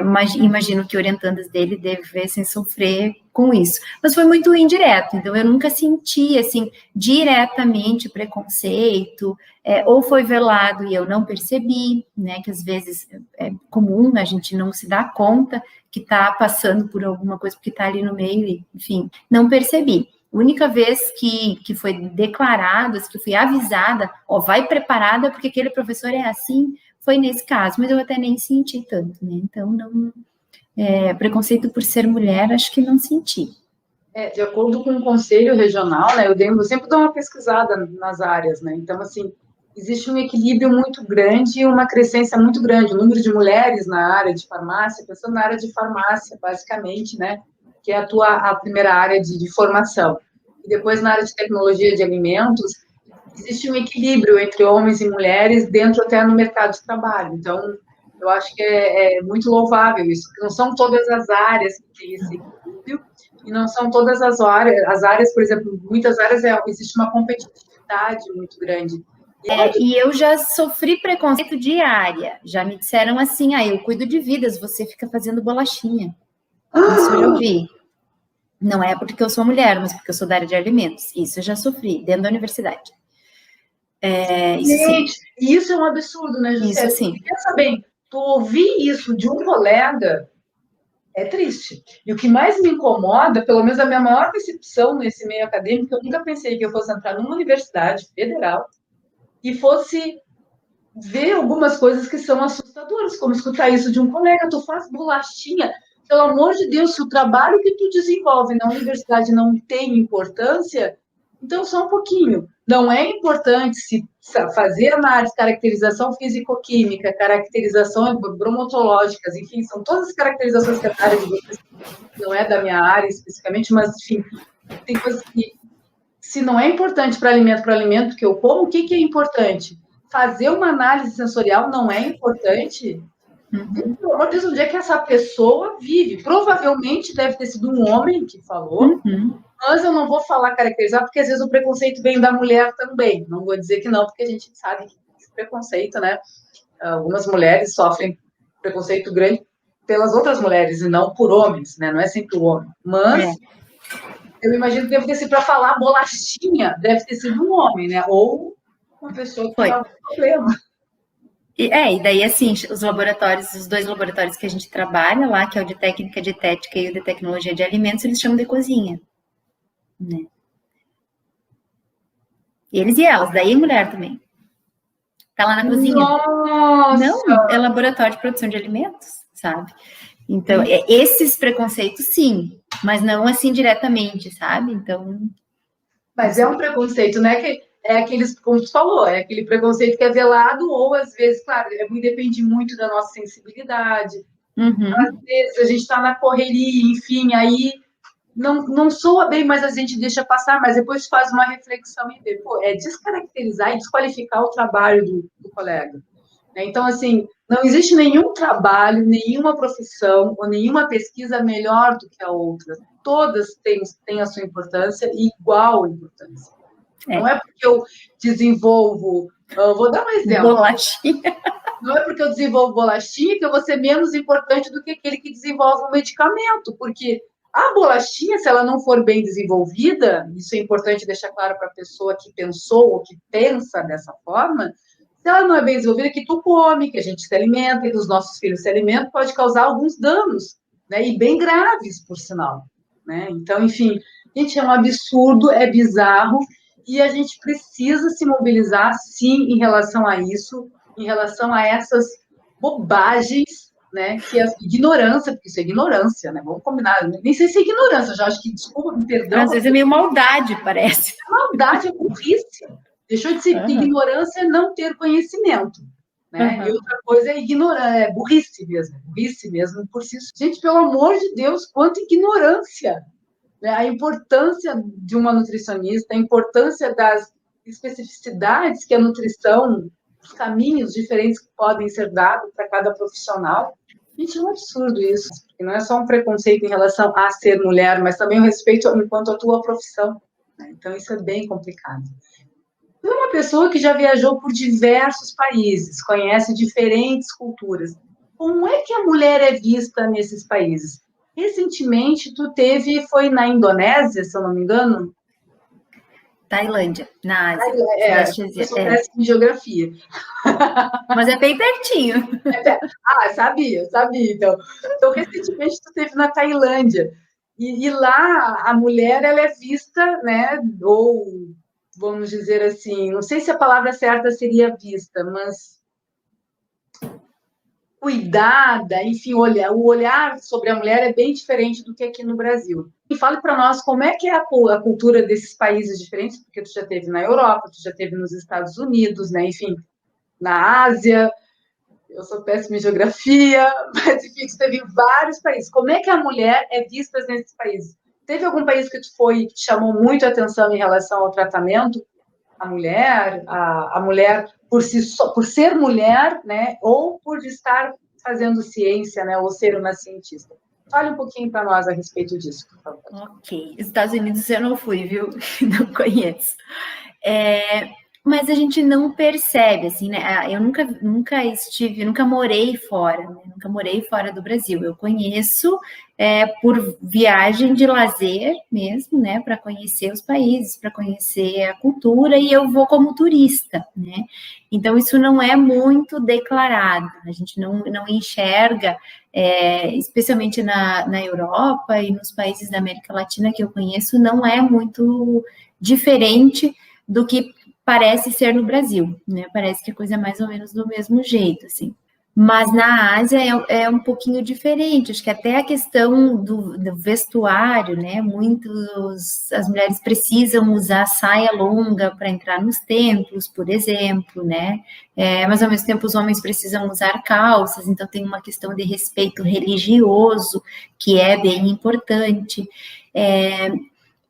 Mas imagino que orientandas dele devessem sofrer com isso. Mas foi muito indireto, então eu nunca senti, assim, diretamente preconceito, ou foi velado e eu não percebi, né? Que às vezes é comum a gente não se dar conta que está passando por alguma coisa, porque está ali no meio, e, enfim, não percebi. A única vez que foi declarado, que fui avisada, vai preparada, porque aquele professor é assim, foi nesse caso, mas eu até nem senti tanto, né? Então, não, preconceito por ser mulher, acho que não senti. De acordo com o Conselho Regional, né, eu sempre dou uma pesquisada nas áreas, né? Então, assim, existe um equilíbrio muito grande e uma crescência muito grande. O número de mulheres na área de farmácia, pensando na área de farmácia, basicamente, né? Que é a primeira área de formação. E depois, na área de tecnologia de alimentos, existe um equilíbrio entre homens e mulheres dentro até no mercado de trabalho. Então, eu acho que é muito louvável isso, porque não são todas as áreas que têm esse equilíbrio, e não são todas as áreas, por exemplo, muitas áreas existe uma competitividade muito grande. E eu já sofri preconceito de área. Já me disseram assim, eu cuido de vidas, você fica fazendo bolachinha. Isso eu já ouvi. Não é porque eu sou mulher, mas porque eu sou da área de alimentos. Isso eu já sofri, dentro da universidade. Gente, isso é um absurdo, né, José? Isso sim. Pensa bem, tu ouvir isso de um colega é triste. E o que mais me incomoda, pelo menos a minha maior decepção nesse meio acadêmico, eu nunca pensei que eu fosse entrar numa universidade federal e fosse ver algumas coisas que são assustadoras, como escutar isso de um colega, tu faz bolachinha, pelo amor de Deus, se o trabalho que tu desenvolve na universidade não tem importância, então só um pouquinho. Não é importante se fazer análise, caracterização físico-química, caracterização bromatológicas, enfim, são todas as caracterizações que a área de vocês não é da minha área especificamente, mas, enfim, tem coisas que, se não é importante para alimento que eu como, o que é importante? Fazer uma análise sensorial não é importante? Pelo amor de Deus, onde é que essa pessoa vive? Provavelmente deve ter sido um homem que falou, mas eu não vou falar caracterizar, porque às vezes o preconceito vem da mulher também. Não vou dizer que não, porque a gente sabe que esse preconceito, né? Algumas mulheres sofrem preconceito grande pelas outras mulheres e não por homens, né? Não é sempre o homem. Mas eu imagino que deve ter sido para falar bolachinha, deve ter sido um homem, né? Ou uma pessoa que tem algum problema. E daí, assim, os dois laboratórios que a gente trabalha lá, que é o de técnica dietética e o de tecnologia de alimentos, eles chamam de cozinha, né? Eles e elas, daí mulher também. Tá lá na cozinha. Nossa! Não, é laboratório de produção de alimentos, sabe? Então, esses preconceitos, sim, mas não assim diretamente, sabe? Então... Mas é um preconceito, né? Que é aqueles, como tu falou, é aquele preconceito que é velado, ou às vezes, claro, depende muito da nossa sensibilidade. Às vezes a gente está na correria, enfim, aí não soa bem, mas a gente deixa passar, mas depois faz uma reflexão e vê, pô, é descaracterizar e desqualificar o trabalho do colega. Então, assim, não existe nenhum trabalho, nenhuma profissão ou nenhuma pesquisa melhor do que a outra. Todas têm a sua importância e igual importância. Não é porque eu desenvolvo... vou dar um exemplo. Bolachinha. Não é porque eu desenvolvo bolachinha que eu vou ser menos importante do que aquele que desenvolve um medicamento, porque a bolachinha, se ela não for bem desenvolvida, isso é importante deixar claro para a pessoa que pensou ou que pensa dessa forma, se ela não é bem desenvolvida, que tu come, que a gente se alimenta, que os nossos filhos se alimentam, pode causar alguns danos, né? E bem graves, por sinal. Né? Então, enfim, gente, é um absurdo, é bizarro, e a gente precisa se mobilizar, sim, em relação a isso, em relação a essas bobagens, né, que é ignorância, porque isso é ignorância, né, vamos combinar, nem sei se é ignorância, eu já acho que, desculpa, me perdão. Às vezes é meio maldade, parece. É maldade, é burrice. Deixou de ser ignorância não ter conhecimento, né, e outra coisa é ignorância, é burrice mesmo por si. Gente, pelo amor de Deus, quanta ignorância, né, a importância de uma nutricionista, a importância das especificidades que a nutrição, os caminhos diferentes que podem ser dados para cada profissional. Gente, é um absurdo isso, porque não é só um preconceito em relação a ser mulher, mas também o respeito enquanto a tua profissão. Né? Então, isso é bem complicado. Tu é uma pessoa que já viajou por diversos países, conhece diferentes culturas. Como é que a mulher é vista nesses países? Recentemente, foi na Indonésia, se eu não me engano? Tailândia, na Ásia. Eu sou péssima em geografia. Mas é bem pertinho. Sabia. Então, recentemente, tu esteve na Tailândia. E lá, a mulher, ela é vista, né, ou, vamos dizer assim, não sei se a palavra certa seria vista, mas cuidada, enfim, o olhar sobre a mulher é bem diferente do que aqui no Brasil. E fale para nós como é que é a cultura desses países diferentes, porque tu já esteve na Europa, tu já esteve nos Estados Unidos, né? Enfim, na Ásia. Eu sou péssima em geografia, mas enfim, tu esteve em vários países. Como é que a mulher é vista nesses países? Teve algum país que tu foi que te chamou muito a atenção em relação ao tratamento? A mulher por ser mulher, né, ou por estar fazendo ciência, né, ou ser uma cientista. Fale um pouquinho para nós a respeito disso, por favor. Ok, Estados Unidos eu não fui, viu? Não conheço. Mas a gente não percebe, assim, né? Eu nunca morei fora, né? Nunca morei fora do Brasil. Eu conheço por viagem de lazer mesmo, né? Para conhecer os países, para conhecer a cultura, e eu vou como turista, né? Então, isso não é muito declarado, a gente não enxerga, especialmente na Europa e nos países da América Latina que eu conheço, não é muito diferente do que parece ser no Brasil, né? Parece que a coisa é mais ou menos do mesmo jeito, assim. Mas na Ásia é um pouquinho diferente, acho que até a questão do vestuário, né? As mulheres precisam usar saia longa para entrar nos templos, por exemplo, né? Mas ao mesmo tempo os homens precisam usar calças, então tem uma questão de respeito religioso que é bem importante.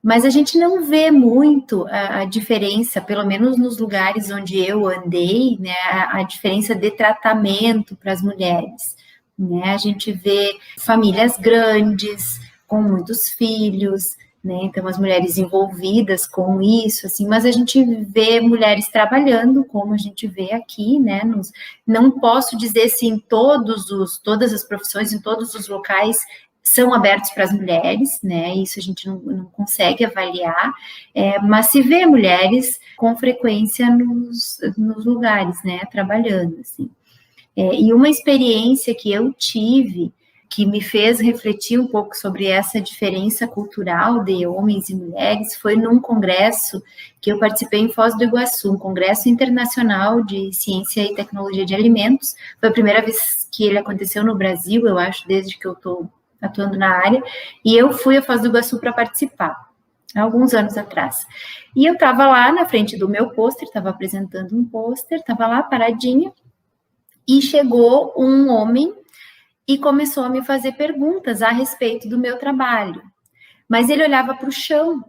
Mas a gente não vê muito a diferença, pelo menos nos lugares onde eu andei, né, a diferença de tratamento para as mulheres. Né? A gente vê famílias grandes, com muitos filhos, né? Então as mulheres envolvidas com isso, assim, mas a gente vê mulheres trabalhando, como a gente vê aqui, né? Não posso dizer se em todas as profissões, em todos os locais, são abertos para as mulheres, né? Isso a gente não consegue avaliar, mas se vê mulheres com frequência nos lugares, né? Trabalhando, assim. E uma experiência que eu tive que me fez refletir um pouco sobre essa diferença cultural de homens e mulheres foi num congresso que eu participei em Foz do Iguaçu, um congresso internacional de ciência e tecnologia de alimentos. Foi a primeira vez que ele aconteceu no Brasil, eu acho, desde que eu estou atuando na área, e eu fui a Foz do Iguaçu para participar, há alguns anos atrás. E eu estava lá na frente do meu pôster, estava apresentando um pôster, estava lá paradinha, e chegou um homem e começou a me fazer perguntas a respeito do meu trabalho. Mas ele olhava para o chão,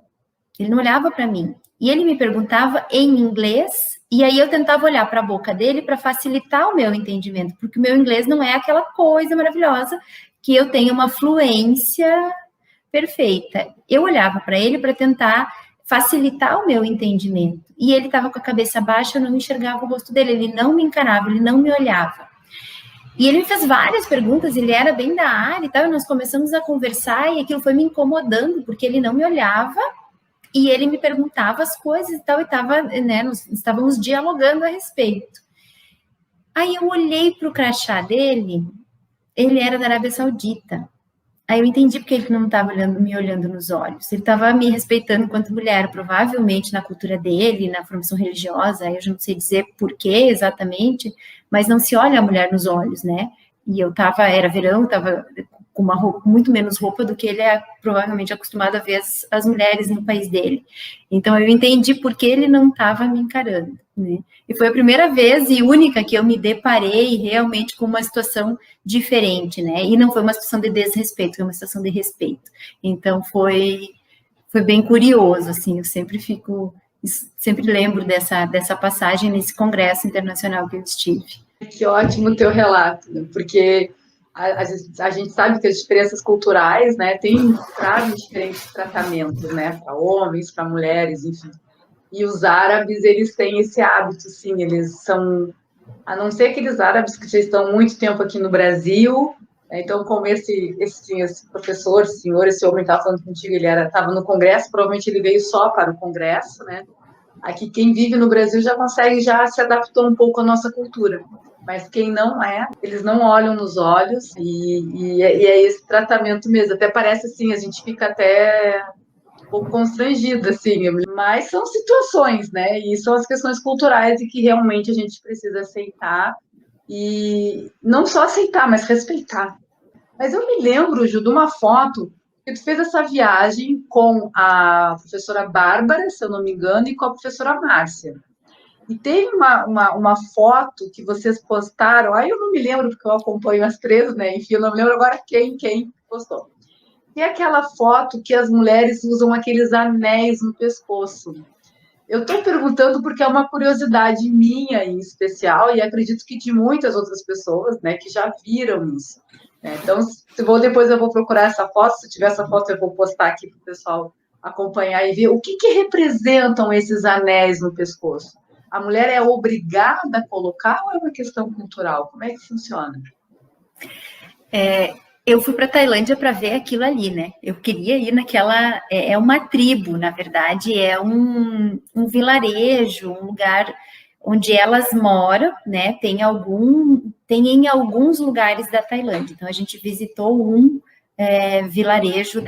ele não olhava para mim. E ele me perguntava em inglês, e aí eu tentava olhar para a boca dele para facilitar o meu entendimento, porque o meu inglês não é aquela coisa maravilhosa que eu tenho uma fluência perfeita. Eu olhava para ele para tentar facilitar o meu entendimento. E ele estava com a cabeça baixa, eu não enxergava o rosto dele, ele não me encarava, ele não me olhava. E ele me fez várias perguntas, ele era bem da área e tal, e nós começamos a conversar, e aquilo foi me incomodando, porque ele não me olhava, e ele me perguntava as coisas e tal, e tava, né, nós estávamos dialogando a respeito. Aí eu olhei para o crachá dele, ele era da Arábia Saudita. Aí eu entendi porque ele não estava me olhando nos olhos. Ele estava me respeitando enquanto mulher, provavelmente na cultura dele, na formação religiosa, aí eu já não sei dizer por que exatamente, mas não se olha a mulher nos olhos, né? E eu era verão, estava com uma roupa, muito menos roupa do que ele é provavelmente acostumado a ver as mulheres no país dele. Então eu entendi por que ele não estava me encarando, né? E foi a primeira vez e única que eu me deparei realmente com uma situação diferente, né? E não foi uma situação de desrespeito, foi uma situação de respeito. Então foi bem curioso, assim, eu sempre lembro dessa passagem nesse congresso internacional que eu estive. Que ótimo o teu relato, né? Porque a gente sabe que as diferenças culturais, né, trazem diferentes tratamentos, né, para homens, para mulheres, enfim. E os árabes, eles têm esse hábito, sim, eles são, a não ser aqueles árabes que já estão há muito tempo aqui no Brasil, né, então como esse professor, esse homem que estava falando contigo, ele estava no congresso, provavelmente ele veio só para o congresso, né, aqui quem vive no Brasil já se adaptou um pouco à nossa cultura, mas quem não eles não olham nos olhos e é esse tratamento mesmo, até parece assim, a gente fica até um pouco constrangida, assim, mas são situações, né, e são as questões culturais e que realmente a gente precisa aceitar e não só aceitar, mas respeitar. Mas eu me lembro, Ju, de uma foto que tu fez essa viagem com a professora Bárbara, se eu não me engano, e com a professora Márcia. E teve uma foto que vocês postaram, aí eu não me lembro, porque eu acompanho as três, né? Enfim, eu não me lembro agora quem postou. E aquela foto que as mulheres usam aqueles anéis no pescoço. Eu estou perguntando porque é uma curiosidade minha em especial, e acredito que de muitas outras pessoas, né, que já viram isso. Então, depois eu vou procurar essa foto, se tiver essa foto eu vou postar aqui para o pessoal acompanhar e ver o que representam esses anéis no pescoço. A mulher é obrigada a colocar ou é uma questão cultural? Como é que funciona? Eu fui para a Tailândia para ver aquilo ali, né? Eu queria ir naquela... É uma tribo, na verdade, é um vilarejo, um lugar onde elas moram, né? Tem em alguns lugares da Tailândia. Então, a gente visitou um vilarejo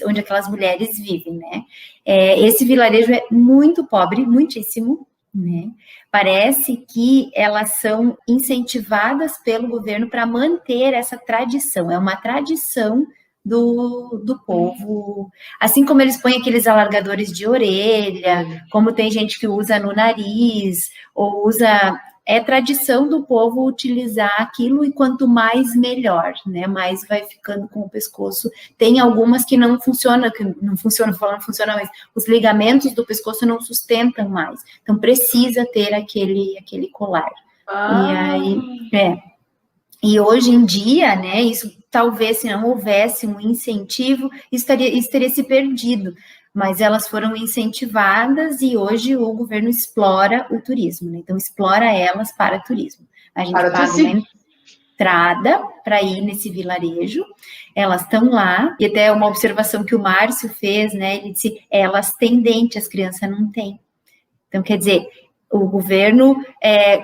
onde aquelas mulheres vivem, né? Esse vilarejo é muito pobre, muitíssimo, né? Parece que elas são incentivadas pelo governo para manter essa tradição. É uma tradição do povo, assim como eles põem aqueles alargadores de orelha, como tem gente que usa no nariz, ou usa... É tradição do povo utilizar aquilo e quanto mais, melhor, né? Mais vai ficando com o pescoço. Tem algumas que não funcionam, mas os ligamentos do pescoço não sustentam mais. Então, precisa ter aquele colar. E hoje em dia, né, isso talvez se não houvesse um incentivo, isso teria se perdido. Mas elas foram incentivadas e hoje o governo explora o turismo, né? Então explora elas para turismo. A gente paga uma entrada para ir nesse vilarejo, elas estão lá, e até uma observação que o Márcio fez, né? Ele disse, elas têm dente, as crianças não têm. Então, quer dizer, o governo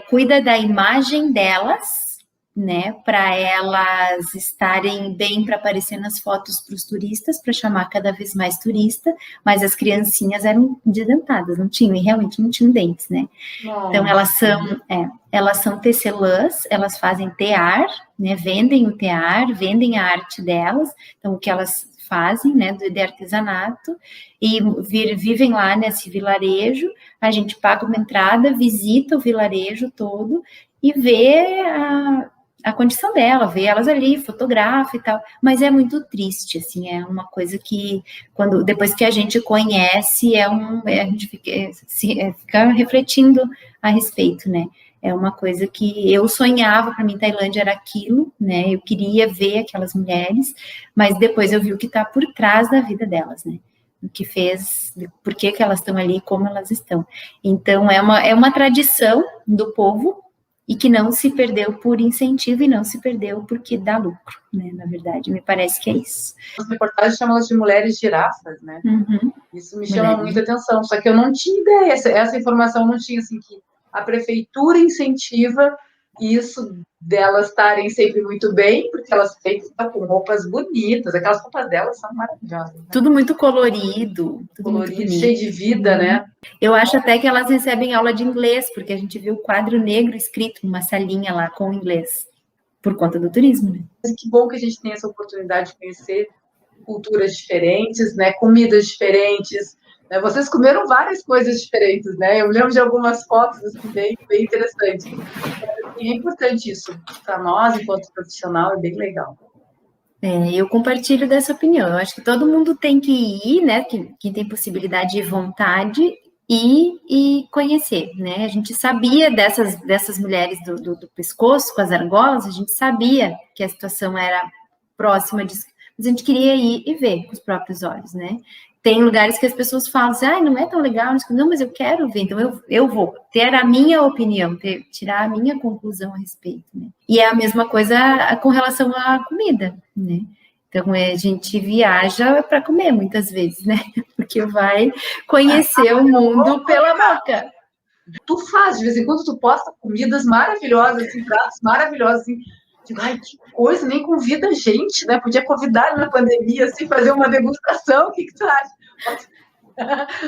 cuida da imagem delas, né, para elas estarem bem para aparecer nas fotos para os turistas, para chamar cada vez mais turista, mas as criancinhas eram desdentadas, não tinham, e realmente não tinham dentes, né? Então elas são tecelãs, elas fazem tear, né, vendem o tear, vendem a arte delas, então o que elas fazem, né, de artesanato, e vivem lá nesse vilarejo, a gente paga uma entrada, visita o vilarejo todo e vê a condição dela, vê elas ali, fotografa e tal, mas é muito triste, assim, é uma coisa que, depois que a gente conhece, a gente fica refletindo a respeito, né, é uma coisa que eu sonhava, para mim, Tailândia era aquilo, né, eu queria ver aquelas mulheres, mas depois eu vi o que está por trás da vida delas, né, o que fez, por que elas estão ali, como elas estão. Então, é uma tradição do povo, e que não se perdeu por incentivo e não se perdeu porque dá lucro, né? Na verdade, me parece que é isso. As reportagens chamam elas de mulheres girafas, né? Uhum. Isso me chama muita atenção, só que eu não tinha ideia, essa informação não tinha, assim, que a prefeitura incentiva isso delas estarem sempre muito bem, porque elas estão com roupas bonitas, aquelas roupas delas são maravilhosas. Né? Tudo muito colorido, cheio de vida, né? Eu acho até que elas recebem aula de inglês, porque a gente viu o quadro negro escrito numa salinha lá com inglês, por conta do turismo, né? Que bom que a gente tem essa oportunidade de conhecer culturas diferentes, né? Comidas diferentes. Né? Vocês comeram várias coisas diferentes, né? Eu lembro de algumas fotos assim, bem interessantes. E é importante isso para nós, enquanto profissional, é bem legal. Eu compartilho dessa opinião. Eu acho que todo mundo tem que ir, né? Quem tem possibilidade e vontade, ir e conhecer, né? A gente sabia dessas mulheres do pescoço com as argolas, a gente sabia que a situação era próxima disso, mas a gente queria ir e ver com os próprios olhos, né? Tem lugares que as pessoas falam assim, não é tão legal, não, mas eu quero ver, então eu vou ter a minha opinião, tirar a minha conclusão a respeito, né? E é a mesma coisa com relação à comida, né? Então, a gente viaja para comer muitas vezes, né? Porque vai conhecer o mundo pela boca. Tu faz, de vez em quando tu posta comidas maravilhosas, assim, pratos maravilhosos, assim. Digo, que coisa, nem convida a gente, né? Podia convidar na pandemia, assim, fazer uma degustação, o que tu acha?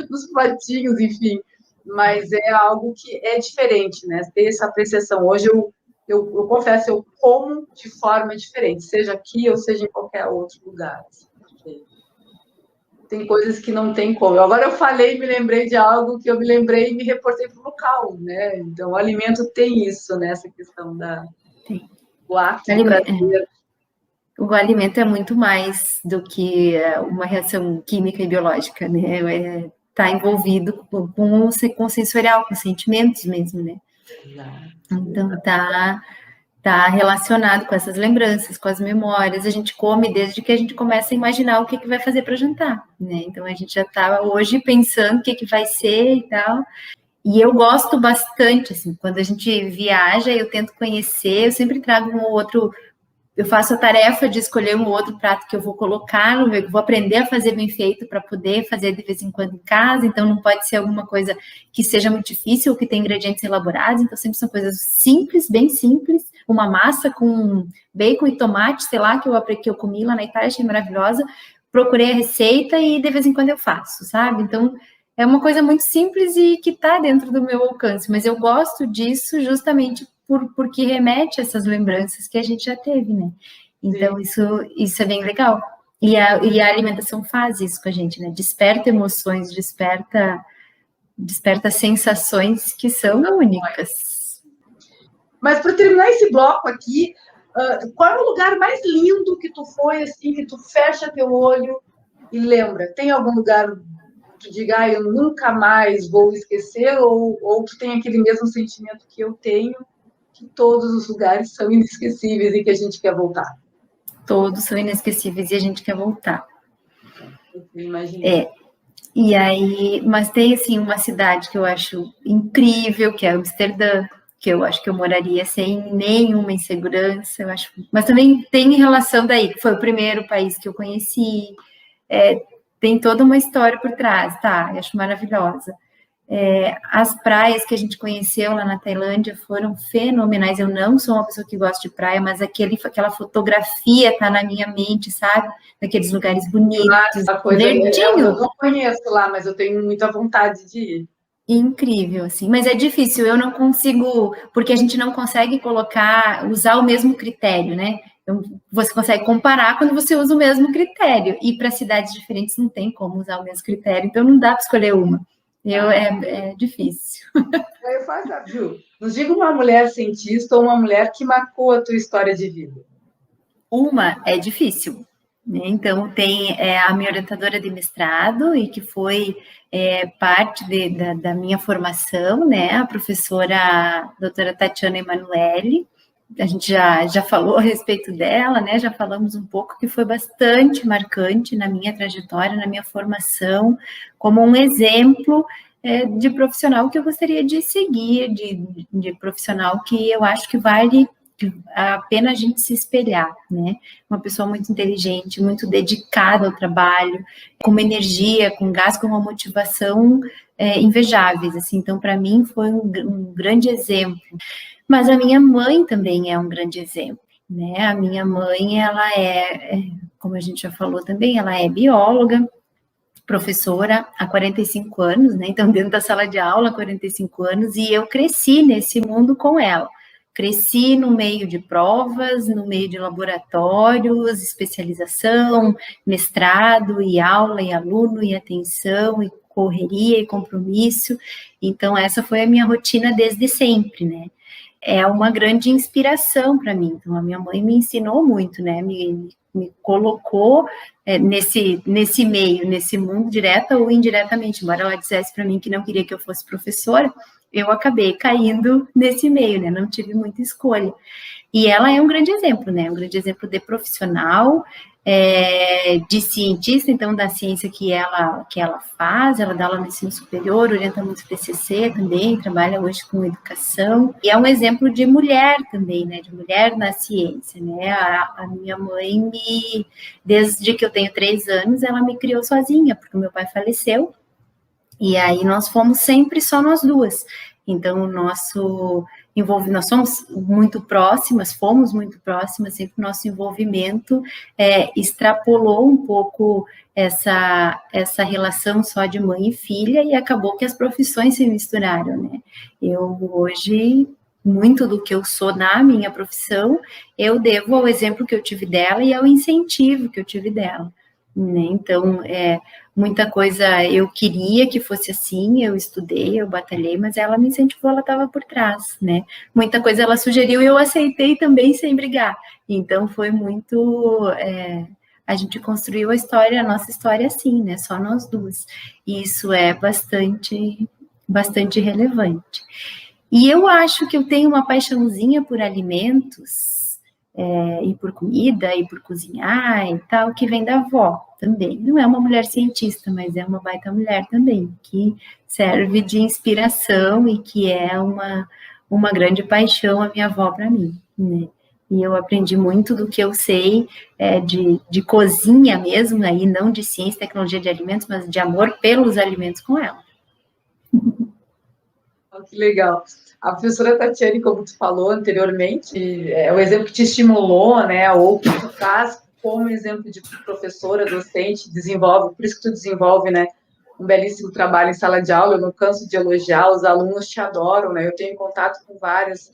Nos pratinhos, enfim. Mas é algo que é diferente, né? Ter essa apreciação. Hoje eu confesso, eu como de forma diferente, seja aqui ou seja em qualquer outro lugar. Assim, tem coisas que não tem como. Agora eu falei, me lembrei de algo que eu me lembrei e me reportei para o local, né? Então, o alimento tem isso, né? Essa questão do ato do prazer. O alimento é muito mais do que uma reação química e biológica, né? Está envolvido com o sensorial, com sentimentos mesmo, né? Então, tá relacionado com essas lembranças, com as memórias. A gente come desde que a gente começa a imaginar o que vai fazer para jantar, né? Então, a gente já está hoje pensando o que vai ser e tal. E eu gosto bastante, assim, quando a gente viaja, eu tento conhecer, eu sempre trago um ou outro. Eu faço a tarefa de escolher um outro prato que eu vou colocar, eu vou aprender a fazer bem feito para poder fazer de vez em quando em casa, então não pode ser alguma coisa que seja muito difícil ou que tenha ingredientes elaborados, então sempre são coisas simples, bem simples, uma massa com bacon e tomate, sei lá, que eu comi lá na Itália, achei maravilhosa, procurei a receita e de vez em quando eu faço, sabe? Então, é uma coisa muito simples e que está dentro do meu alcance, mas eu gosto disso justamente porque remete a essas lembranças que a gente já teve, né? Então, isso é bem legal. E a alimentação faz isso com a gente, né? Desperta emoções, desperta sensações que são únicas. Mas, para terminar esse bloco aqui, qual é o lugar mais lindo que tu foi, assim, que tu fecha teu olho e lembra? Tem algum lugar que tu diga, eu nunca mais vou esquecer, ou tu tem aquele mesmo sentimento que eu tenho, que todos os lugares são inesquecíveis e que a gente quer voltar? Todos são inesquecíveis e a gente quer voltar. Eu imaginei. E aí, mas tem, assim, uma cidade que eu acho incrível, que é Amsterdã, que eu acho que eu moraria sem nenhuma insegurança, eu acho. Mas também tem relação daí, que foi o primeiro país que eu conheci, tem toda uma história por trás, tá? Eu acho maravilhosa. As praias que a gente conheceu lá na Tailândia foram fenomenais. Eu não sou uma pessoa que gosta de praia, mas aquela fotografia está na minha mente, sabe? Daqueles lugares bonitos, eu verdinho. não conheço lá, mas eu tenho muita vontade de ir. Incrível, assim, mas é difícil, eu não consigo, porque a gente não consegue usar o mesmo critério, né? Então, você consegue comparar quando você usa o mesmo critério, e para cidades diferentes não tem como usar o mesmo critério, então não dá para escolher uma. É difícil. Aí eu faço, Ju, nos diga uma mulher cientista ou uma mulher que marcou a tua história de vida. Uma é difícil, né? Então, tem a minha orientadora de mestrado, e que foi parte da minha formação, né? A professora doutora Tatiana Emanuele. A gente já falou a respeito dela, né? Já falamos um pouco, que foi bastante marcante na minha trajetória, na minha formação, como um exemplo de profissional que eu gostaria de seguir, de profissional que eu acho que vale a pena a gente se espelhar, né? Uma pessoa muito inteligente, muito dedicada ao trabalho, com uma energia, com gás, com uma motivação invejáveis, assim. Então, para mim, foi um grande exemplo. Mas a minha mãe também é um grande exemplo, né? A minha mãe, ela como a gente já falou também, ela é bióloga, professora há 45 anos, né? Então, dentro da sala de aula há 45 anos, e eu cresci nesse mundo com ela. Cresci no meio de provas, no meio de laboratórios, especialização, mestrado, e aula, e aluno, e atenção, e correria, e compromisso. Então, essa foi a minha rotina desde sempre, né? É uma grande inspiração para mim. Então, a minha mãe me ensinou muito, né? Me colocou nesse meio, nesse mundo, direta ou indiretamente. Embora ela dissesse para mim que não queria que eu fosse professora, eu acabei caindo nesse meio, né? Não tive muita escolha. E ela é um grande exemplo, né? Um grande exemplo de profissional, de cientista, então, da ciência que ela faz. Ela dá aula no ensino superior, orienta muito TCC também, trabalha hoje com educação. E é um exemplo de mulher também, né? De mulher na ciência, né? A minha mãe, desde que eu tenho 3 anos, ela me criou sozinha, porque o meu pai faleceu. E aí nós fomos sempre só nós duas. Então, nós somos muito próximas, fomos muito próximas, sempre o nosso envolvimento extrapolou um pouco essa relação só de mãe e filha, e acabou que as profissões se misturaram, né? Eu hoje, muito do que eu sou na minha profissão, eu devo ao exemplo que eu tive dela e ao incentivo que eu tive dela, né? Então, muita coisa eu queria que fosse assim, eu estudei, eu batalhei, mas ela me incentivou, ela estava por trás, né? Muita coisa ela sugeriu e eu aceitei também sem brigar. Então, foi muito... a gente construiu a nossa história assim, né? Só nós duas. E isso é bastante, bastante relevante. E eu acho que eu tenho uma paixãozinha por alimentos, e por comida, e por cozinhar e tal, que vem da avó também. Não é uma mulher cientista, mas é uma baita mulher também, que serve de inspiração e que é uma grande paixão, a minha avó, para mim, né? E eu aprendi muito do que eu sei de cozinha mesmo, aí não de ciência e tecnologia de alimentos, mas de amor pelos alimentos com ela. Que legal. A professora Tatiane, como tu falou anteriormente, é o exemplo que te estimulou, né? Ou que tu faz como exemplo de professora, docente, desenvolve, por isso que tu desenvolve, né? Um belíssimo trabalho em sala de aula. Eu não canso de elogiar, os alunos te adoram, né? Eu tenho contato com várias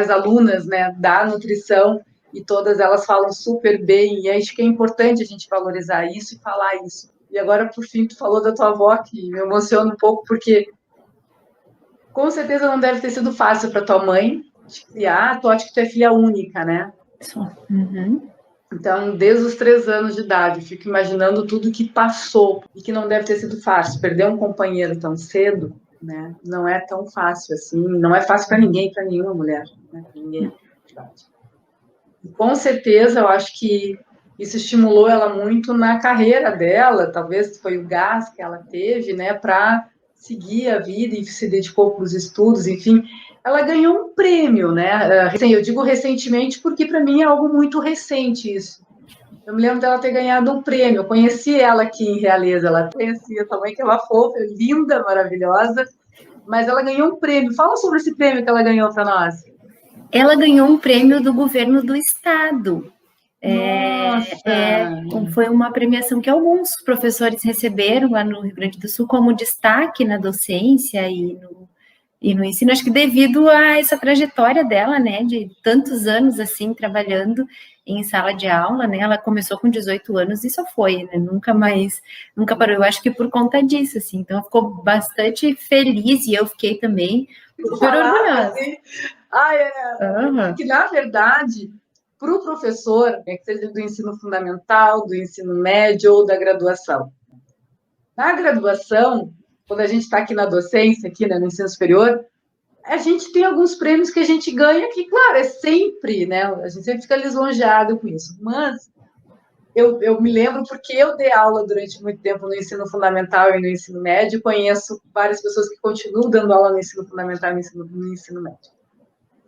alunas, né, da nutrição, e todas elas falam super bem, e acho que é importante a gente valorizar isso e falar isso. E agora, por fim, tu falou da tua avó, que me emociona um pouco, porque com certeza não deve ter sido fácil para tua mãe te criar. Tu acha que tu é filha única, né? Uhum. Então, desde os 3 anos de idade, eu fico imaginando tudo que passou e que não deve ter sido fácil. Perder um companheiro tão cedo, né? Não é tão fácil assim. Não é fácil para ninguém, para nenhuma mulher, né? Para ninguém. E, com certeza, eu acho que isso estimulou ela muito na carreira dela. Talvez foi o gás que ela teve, né? Para seguir a vida e se dedicou para os estudos, enfim, ela ganhou um prêmio, né? Eu digo recentemente porque para mim é algo muito recente isso. Eu me lembro dela ter ganhado um prêmio. Eu conheci ela aqui em Realeza. Ela conhecia também, que é uma fofa, linda, maravilhosa. Mas ela ganhou um prêmio. Fala sobre esse prêmio que ela ganhou para nós. Ela ganhou um prêmio do governo do estado. Foi uma premiação que alguns professores receberam lá no Rio Grande do Sul como destaque na docência e no ensino, acho que devido a essa trajetória dela, né, de tantos anos, assim, trabalhando em sala de aula, né, ela começou com 18 anos e só foi, né, nunca parou, eu acho que por conta disso, assim, então ela ficou bastante feliz e eu fiquei também super orgulhosa. Assim. Que na verdade, para o professor, que seja do ensino fundamental, do ensino médio ou da graduação. Na graduação, quando a gente está aqui na docência, aqui, né, no ensino superior, a gente tem alguns prêmios que a gente ganha que, claro, é sempre, né? A gente sempre fica lisonjeado com isso. Mas eu me lembro porque eu dei aula durante muito tempo no ensino fundamental e no ensino médio, conheço várias pessoas que continuam dando aula no ensino fundamental e no ensino médio.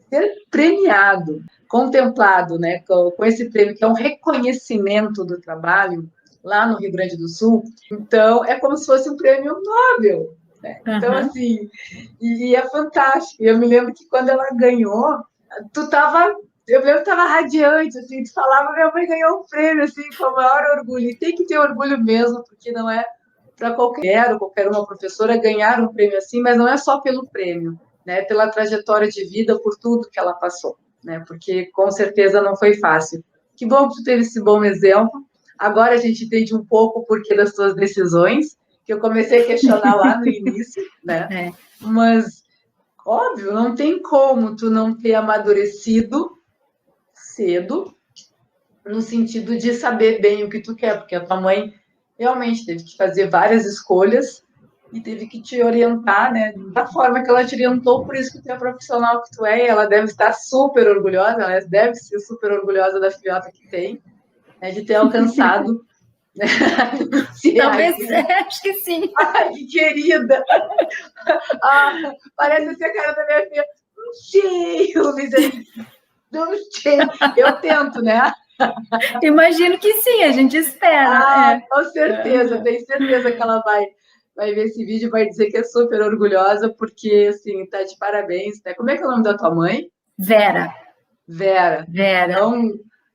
Ser premiado, contemplado, né, com esse prêmio, que é um reconhecimento do trabalho, lá no Rio Grande do Sul, então é como se fosse um prêmio Nobel, né? Então, assim, e é fantástico. Eu me lembro que quando ela ganhou, eu lembro que estava radiante, assim, tu falava, minha mãe ganhou um prêmio, assim, com o maior orgulho, e tem que ter orgulho mesmo, porque não é para qualquer uma professora ganhar um prêmio assim, mas não é só pelo prêmio, né, pela trajetória de vida, por tudo que ela passou, né, porque com certeza não foi fácil. Que bom que tu teve esse bom exemplo. Agora a gente entende um pouco o porquê das tuas decisões, que eu comecei a questionar lá no início, né? Mas, óbvio, não tem como tu não ter amadurecido cedo, no sentido de saber bem o que tu quer, porque a tua mãe realmente teve que fazer várias escolhas e teve que te orientar, né, da forma que ela te orientou, por isso que tu é a profissional que tu é, e ela deve estar super orgulhosa, ela deve ser super orgulhosa da filhota que tem, né, de ter alcançado. Talvez, acho que sim. Ai, que querida! Parece ser a cara da minha filha. Não sei, Luísa, não sei. Eu tento, né? Imagino que sim, a gente espera. Com certeza, tenho certeza que ela vai ver esse vídeo e vai dizer que é super orgulhosa, porque, assim, tá de parabéns, né? Como é que é o nome da tua mãe? Vera. Então,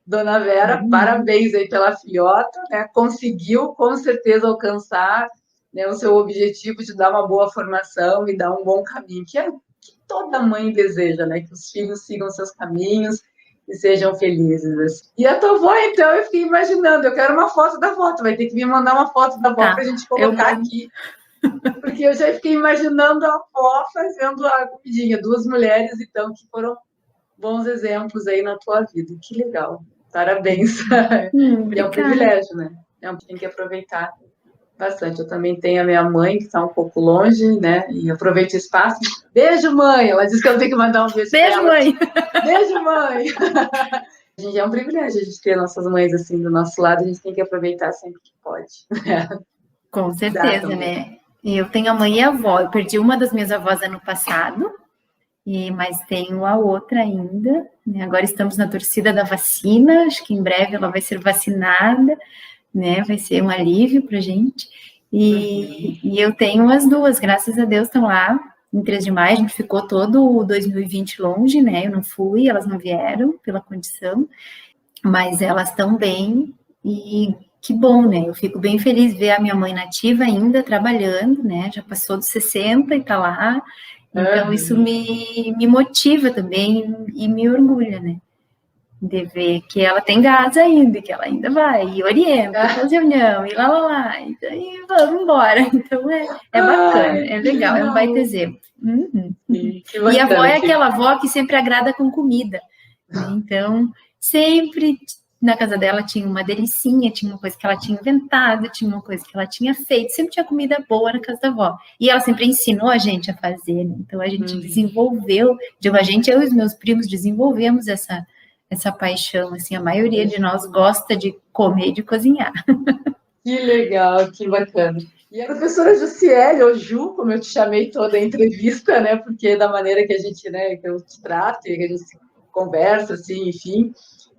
dona Vera, parabéns aí pela filhota, né? Conseguiu, com certeza, alcançar, né, o seu objetivo de dar uma boa formação e dar um bom caminho, que é o que toda mãe deseja, né? Que os filhos sigam seus caminhos e sejam felizes. E a tua avó, então, eu fiquei imaginando, eu quero uma foto da avó, tu vai ter que me mandar uma foto da avó para a gente colocar aqui, porque eu já fiquei imaginando a avó fazendo a comidinha, duas mulheres, então, que foram bons exemplos aí na tua vida. Que legal. Parabéns. E é um privilégio, né? Tem que aproveitar bastante. Eu também tenho a minha mãe, que está um pouco longe, né? E aproveito o espaço. Beijo, mãe! Ela disse que eu tenho que mandar um beijo para ela. Mãe! Beijo, mãe! A gente é um privilégio a gente ter nossas mães assim do nosso lado, a gente tem que aproveitar sempre que pode. Com certeza, né? Eu tenho a mãe e a avó. Eu perdi uma das minhas avós ano passado, mas tenho a outra ainda, né? Agora estamos na torcida da vacina, acho que em breve ela vai ser vacinada, né? Vai ser um alívio para a gente. E eu tenho as duas, graças a Deus, estão lá em 3 de maio. A gente ficou todo o 2020 longe, né? Eu não fui, elas não vieram pela condição, mas elas estão bem e que bom, né? Eu fico bem feliz de ver a minha mãe nativa ainda trabalhando, né? Já passou dos 60 e está lá. Então, isso me motiva também e me orgulha, né? De ver que ela tem gás ainda, que ela ainda vai, e orienta, faz reunião, e lá, e vamos embora. Então, é bacana, é legal, é um baita exemplo. E a avó é aquela avó que sempre agrada com comida, né? Então, sempre na casa dela tinha uma delicinha, tinha uma coisa que ela tinha inventado, tinha uma coisa que ela tinha feito, sempre tinha comida boa na casa da avó. E ela sempre ensinou a gente a fazer, né? Então a gente desenvolveu, eu e os meus primos desenvolvemos essa paixão, assim, a maioria de nós gosta de comer e de cozinhar. Que legal, que bacana. E a professora Jussiele, ou Ju, como eu te chamei toda a entrevista, né? Porque da maneira que a gente, né, que eu te trato e que a gente se conversa, assim, enfim.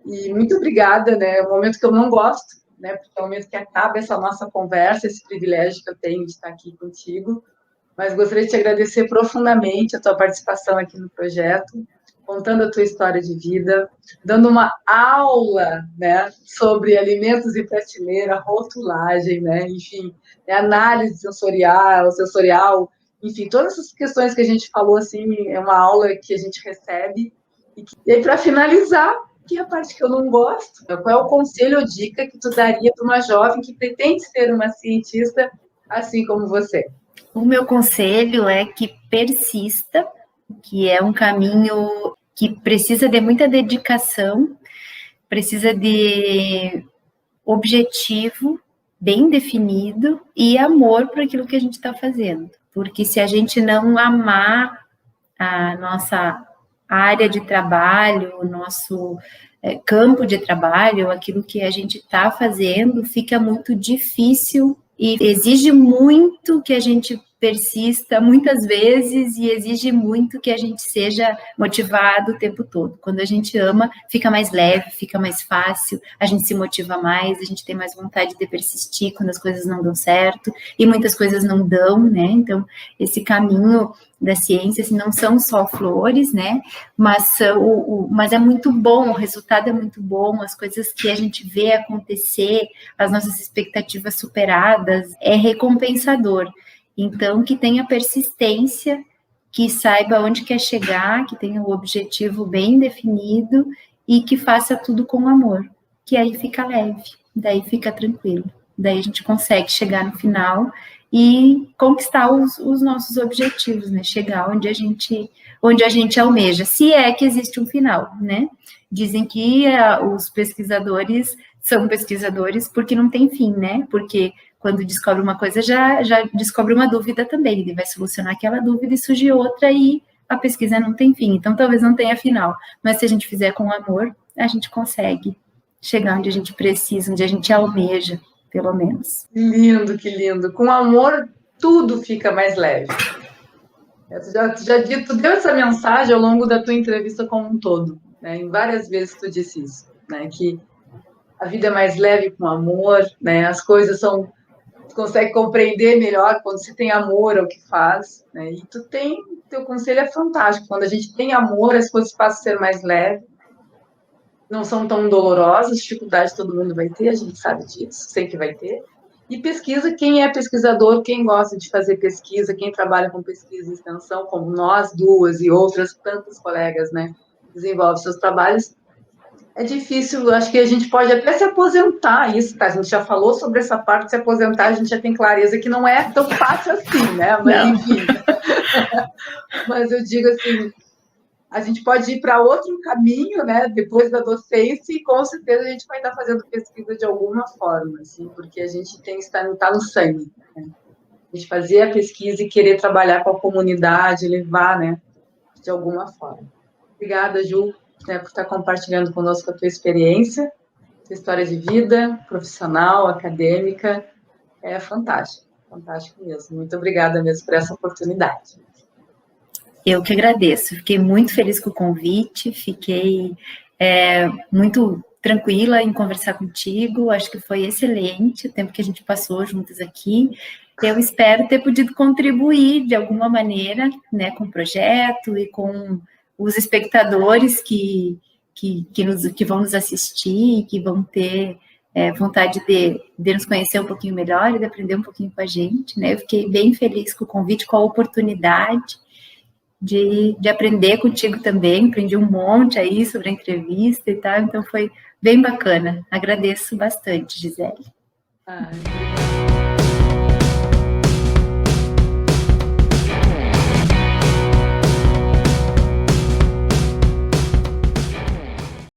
E muito obrigada, né? É um momento que eu não gosto, né? Porque é o momento que acaba essa nossa conversa, esse privilégio que eu tenho de estar aqui contigo. Mas gostaria de te agradecer profundamente a tua participação aqui no projeto, contando a tua história de vida, dando uma aula, né, sobre alimentos e prateleira, rotulagem, né, enfim, análise sensorial, enfim, todas essas questões que a gente falou, assim, é uma aula que a gente recebe. E aí, para finalizar, que é a parte que eu não gosto, qual é o conselho ou dica que tu daria para uma jovem que pretende ser uma cientista assim como você? O meu conselho é que persista, que é um caminho que precisa de muita dedicação, precisa de objetivo bem definido e amor por aquilo que a gente está fazendo. Porque se a gente não amar a nossa área de trabalho, o nosso campo de trabalho, aquilo que a gente está fazendo, fica muito difícil e exige muito que a gente persista muitas vezes e exige muito que a gente seja motivado o tempo todo. Quando a gente ama, fica mais leve, fica mais fácil, a gente se motiva mais, a gente tem mais vontade de persistir quando as coisas não dão certo, e muitas coisas não dão, né? Então, esse caminho da ciência, assim, não são só flores, né? Mas é muito bom, o resultado é muito bom, as coisas que a gente vê acontecer, as nossas expectativas superadas, é recompensador. Então, que tenha persistência, que saiba onde quer chegar, que tenha o objetivo bem definido e que faça tudo com amor, que aí fica leve, daí fica tranquilo, daí a gente consegue chegar no final e conquistar os nossos objetivos, né? Chegar onde a gente almeja, se é que existe um final, né? Dizem que os pesquisadores são pesquisadores porque não tem fim, né? Porque quando descobre uma coisa, já descobre uma dúvida também, ele vai solucionar aquela dúvida e surge outra e a pesquisa não tem fim, então talvez não tenha final, mas se a gente fizer com amor, a gente consegue chegar onde a gente precisa, onde a gente almeja, pelo menos. Lindo, que lindo. Com amor, tudo fica mais leve. Tu deu essa mensagem ao longo da tua entrevista como um todo, né? Em várias vezes tu disse isso, né? Que a vida é mais leve com amor, né? As coisas são... Tu consegue compreender melhor quando se tem amor ao que faz, né? E teu conselho é fantástico. Quando a gente tem amor, as coisas passam a ser mais leves, não são tão dolorosas, dificuldade todo mundo vai ter, a gente sabe disso, sempre vai ter. E pesquisa, quem é pesquisador, quem gosta de fazer pesquisa, quem trabalha com pesquisa e extensão, como nós duas e outras tantas colegas, né, desenvolvem seus trabalhos, é difícil, acho que a gente pode até se aposentar, isso, tá? A gente já falou sobre essa parte de se aposentar, a gente já tem clareza que não é tão fácil assim, né? Mas, enfim. Mas eu digo assim, a gente pode ir para outro caminho, né? Depois da docência, e com certeza a gente vai estar fazendo pesquisa de alguma forma, assim, porque a gente tem que estar no sangue, né? A gente fazer a pesquisa e querer trabalhar com a comunidade, levar, né? De alguma forma. Obrigada, Ju, né, por estar compartilhando conosco a tua experiência, tua história de vida, profissional, acadêmica. É fantástico, fantástico mesmo. Muito obrigada mesmo por essa oportunidade. Eu que agradeço, fiquei muito feliz com o convite, fiquei muito tranquila em conversar contigo, acho que foi excelente o tempo que a gente passou juntas aqui. Eu espero ter podido contribuir de alguma maneira, né, com o projeto e com os espectadores que vão nos assistir, que vão ter vontade de nos conhecer um pouquinho melhor e de aprender um pouquinho com a gente, né? Eu fiquei bem feliz com o convite, com a oportunidade de aprender contigo também, aprendi um monte aí sobre a entrevista e tal, então foi bem bacana. Agradeço bastante, Gisele.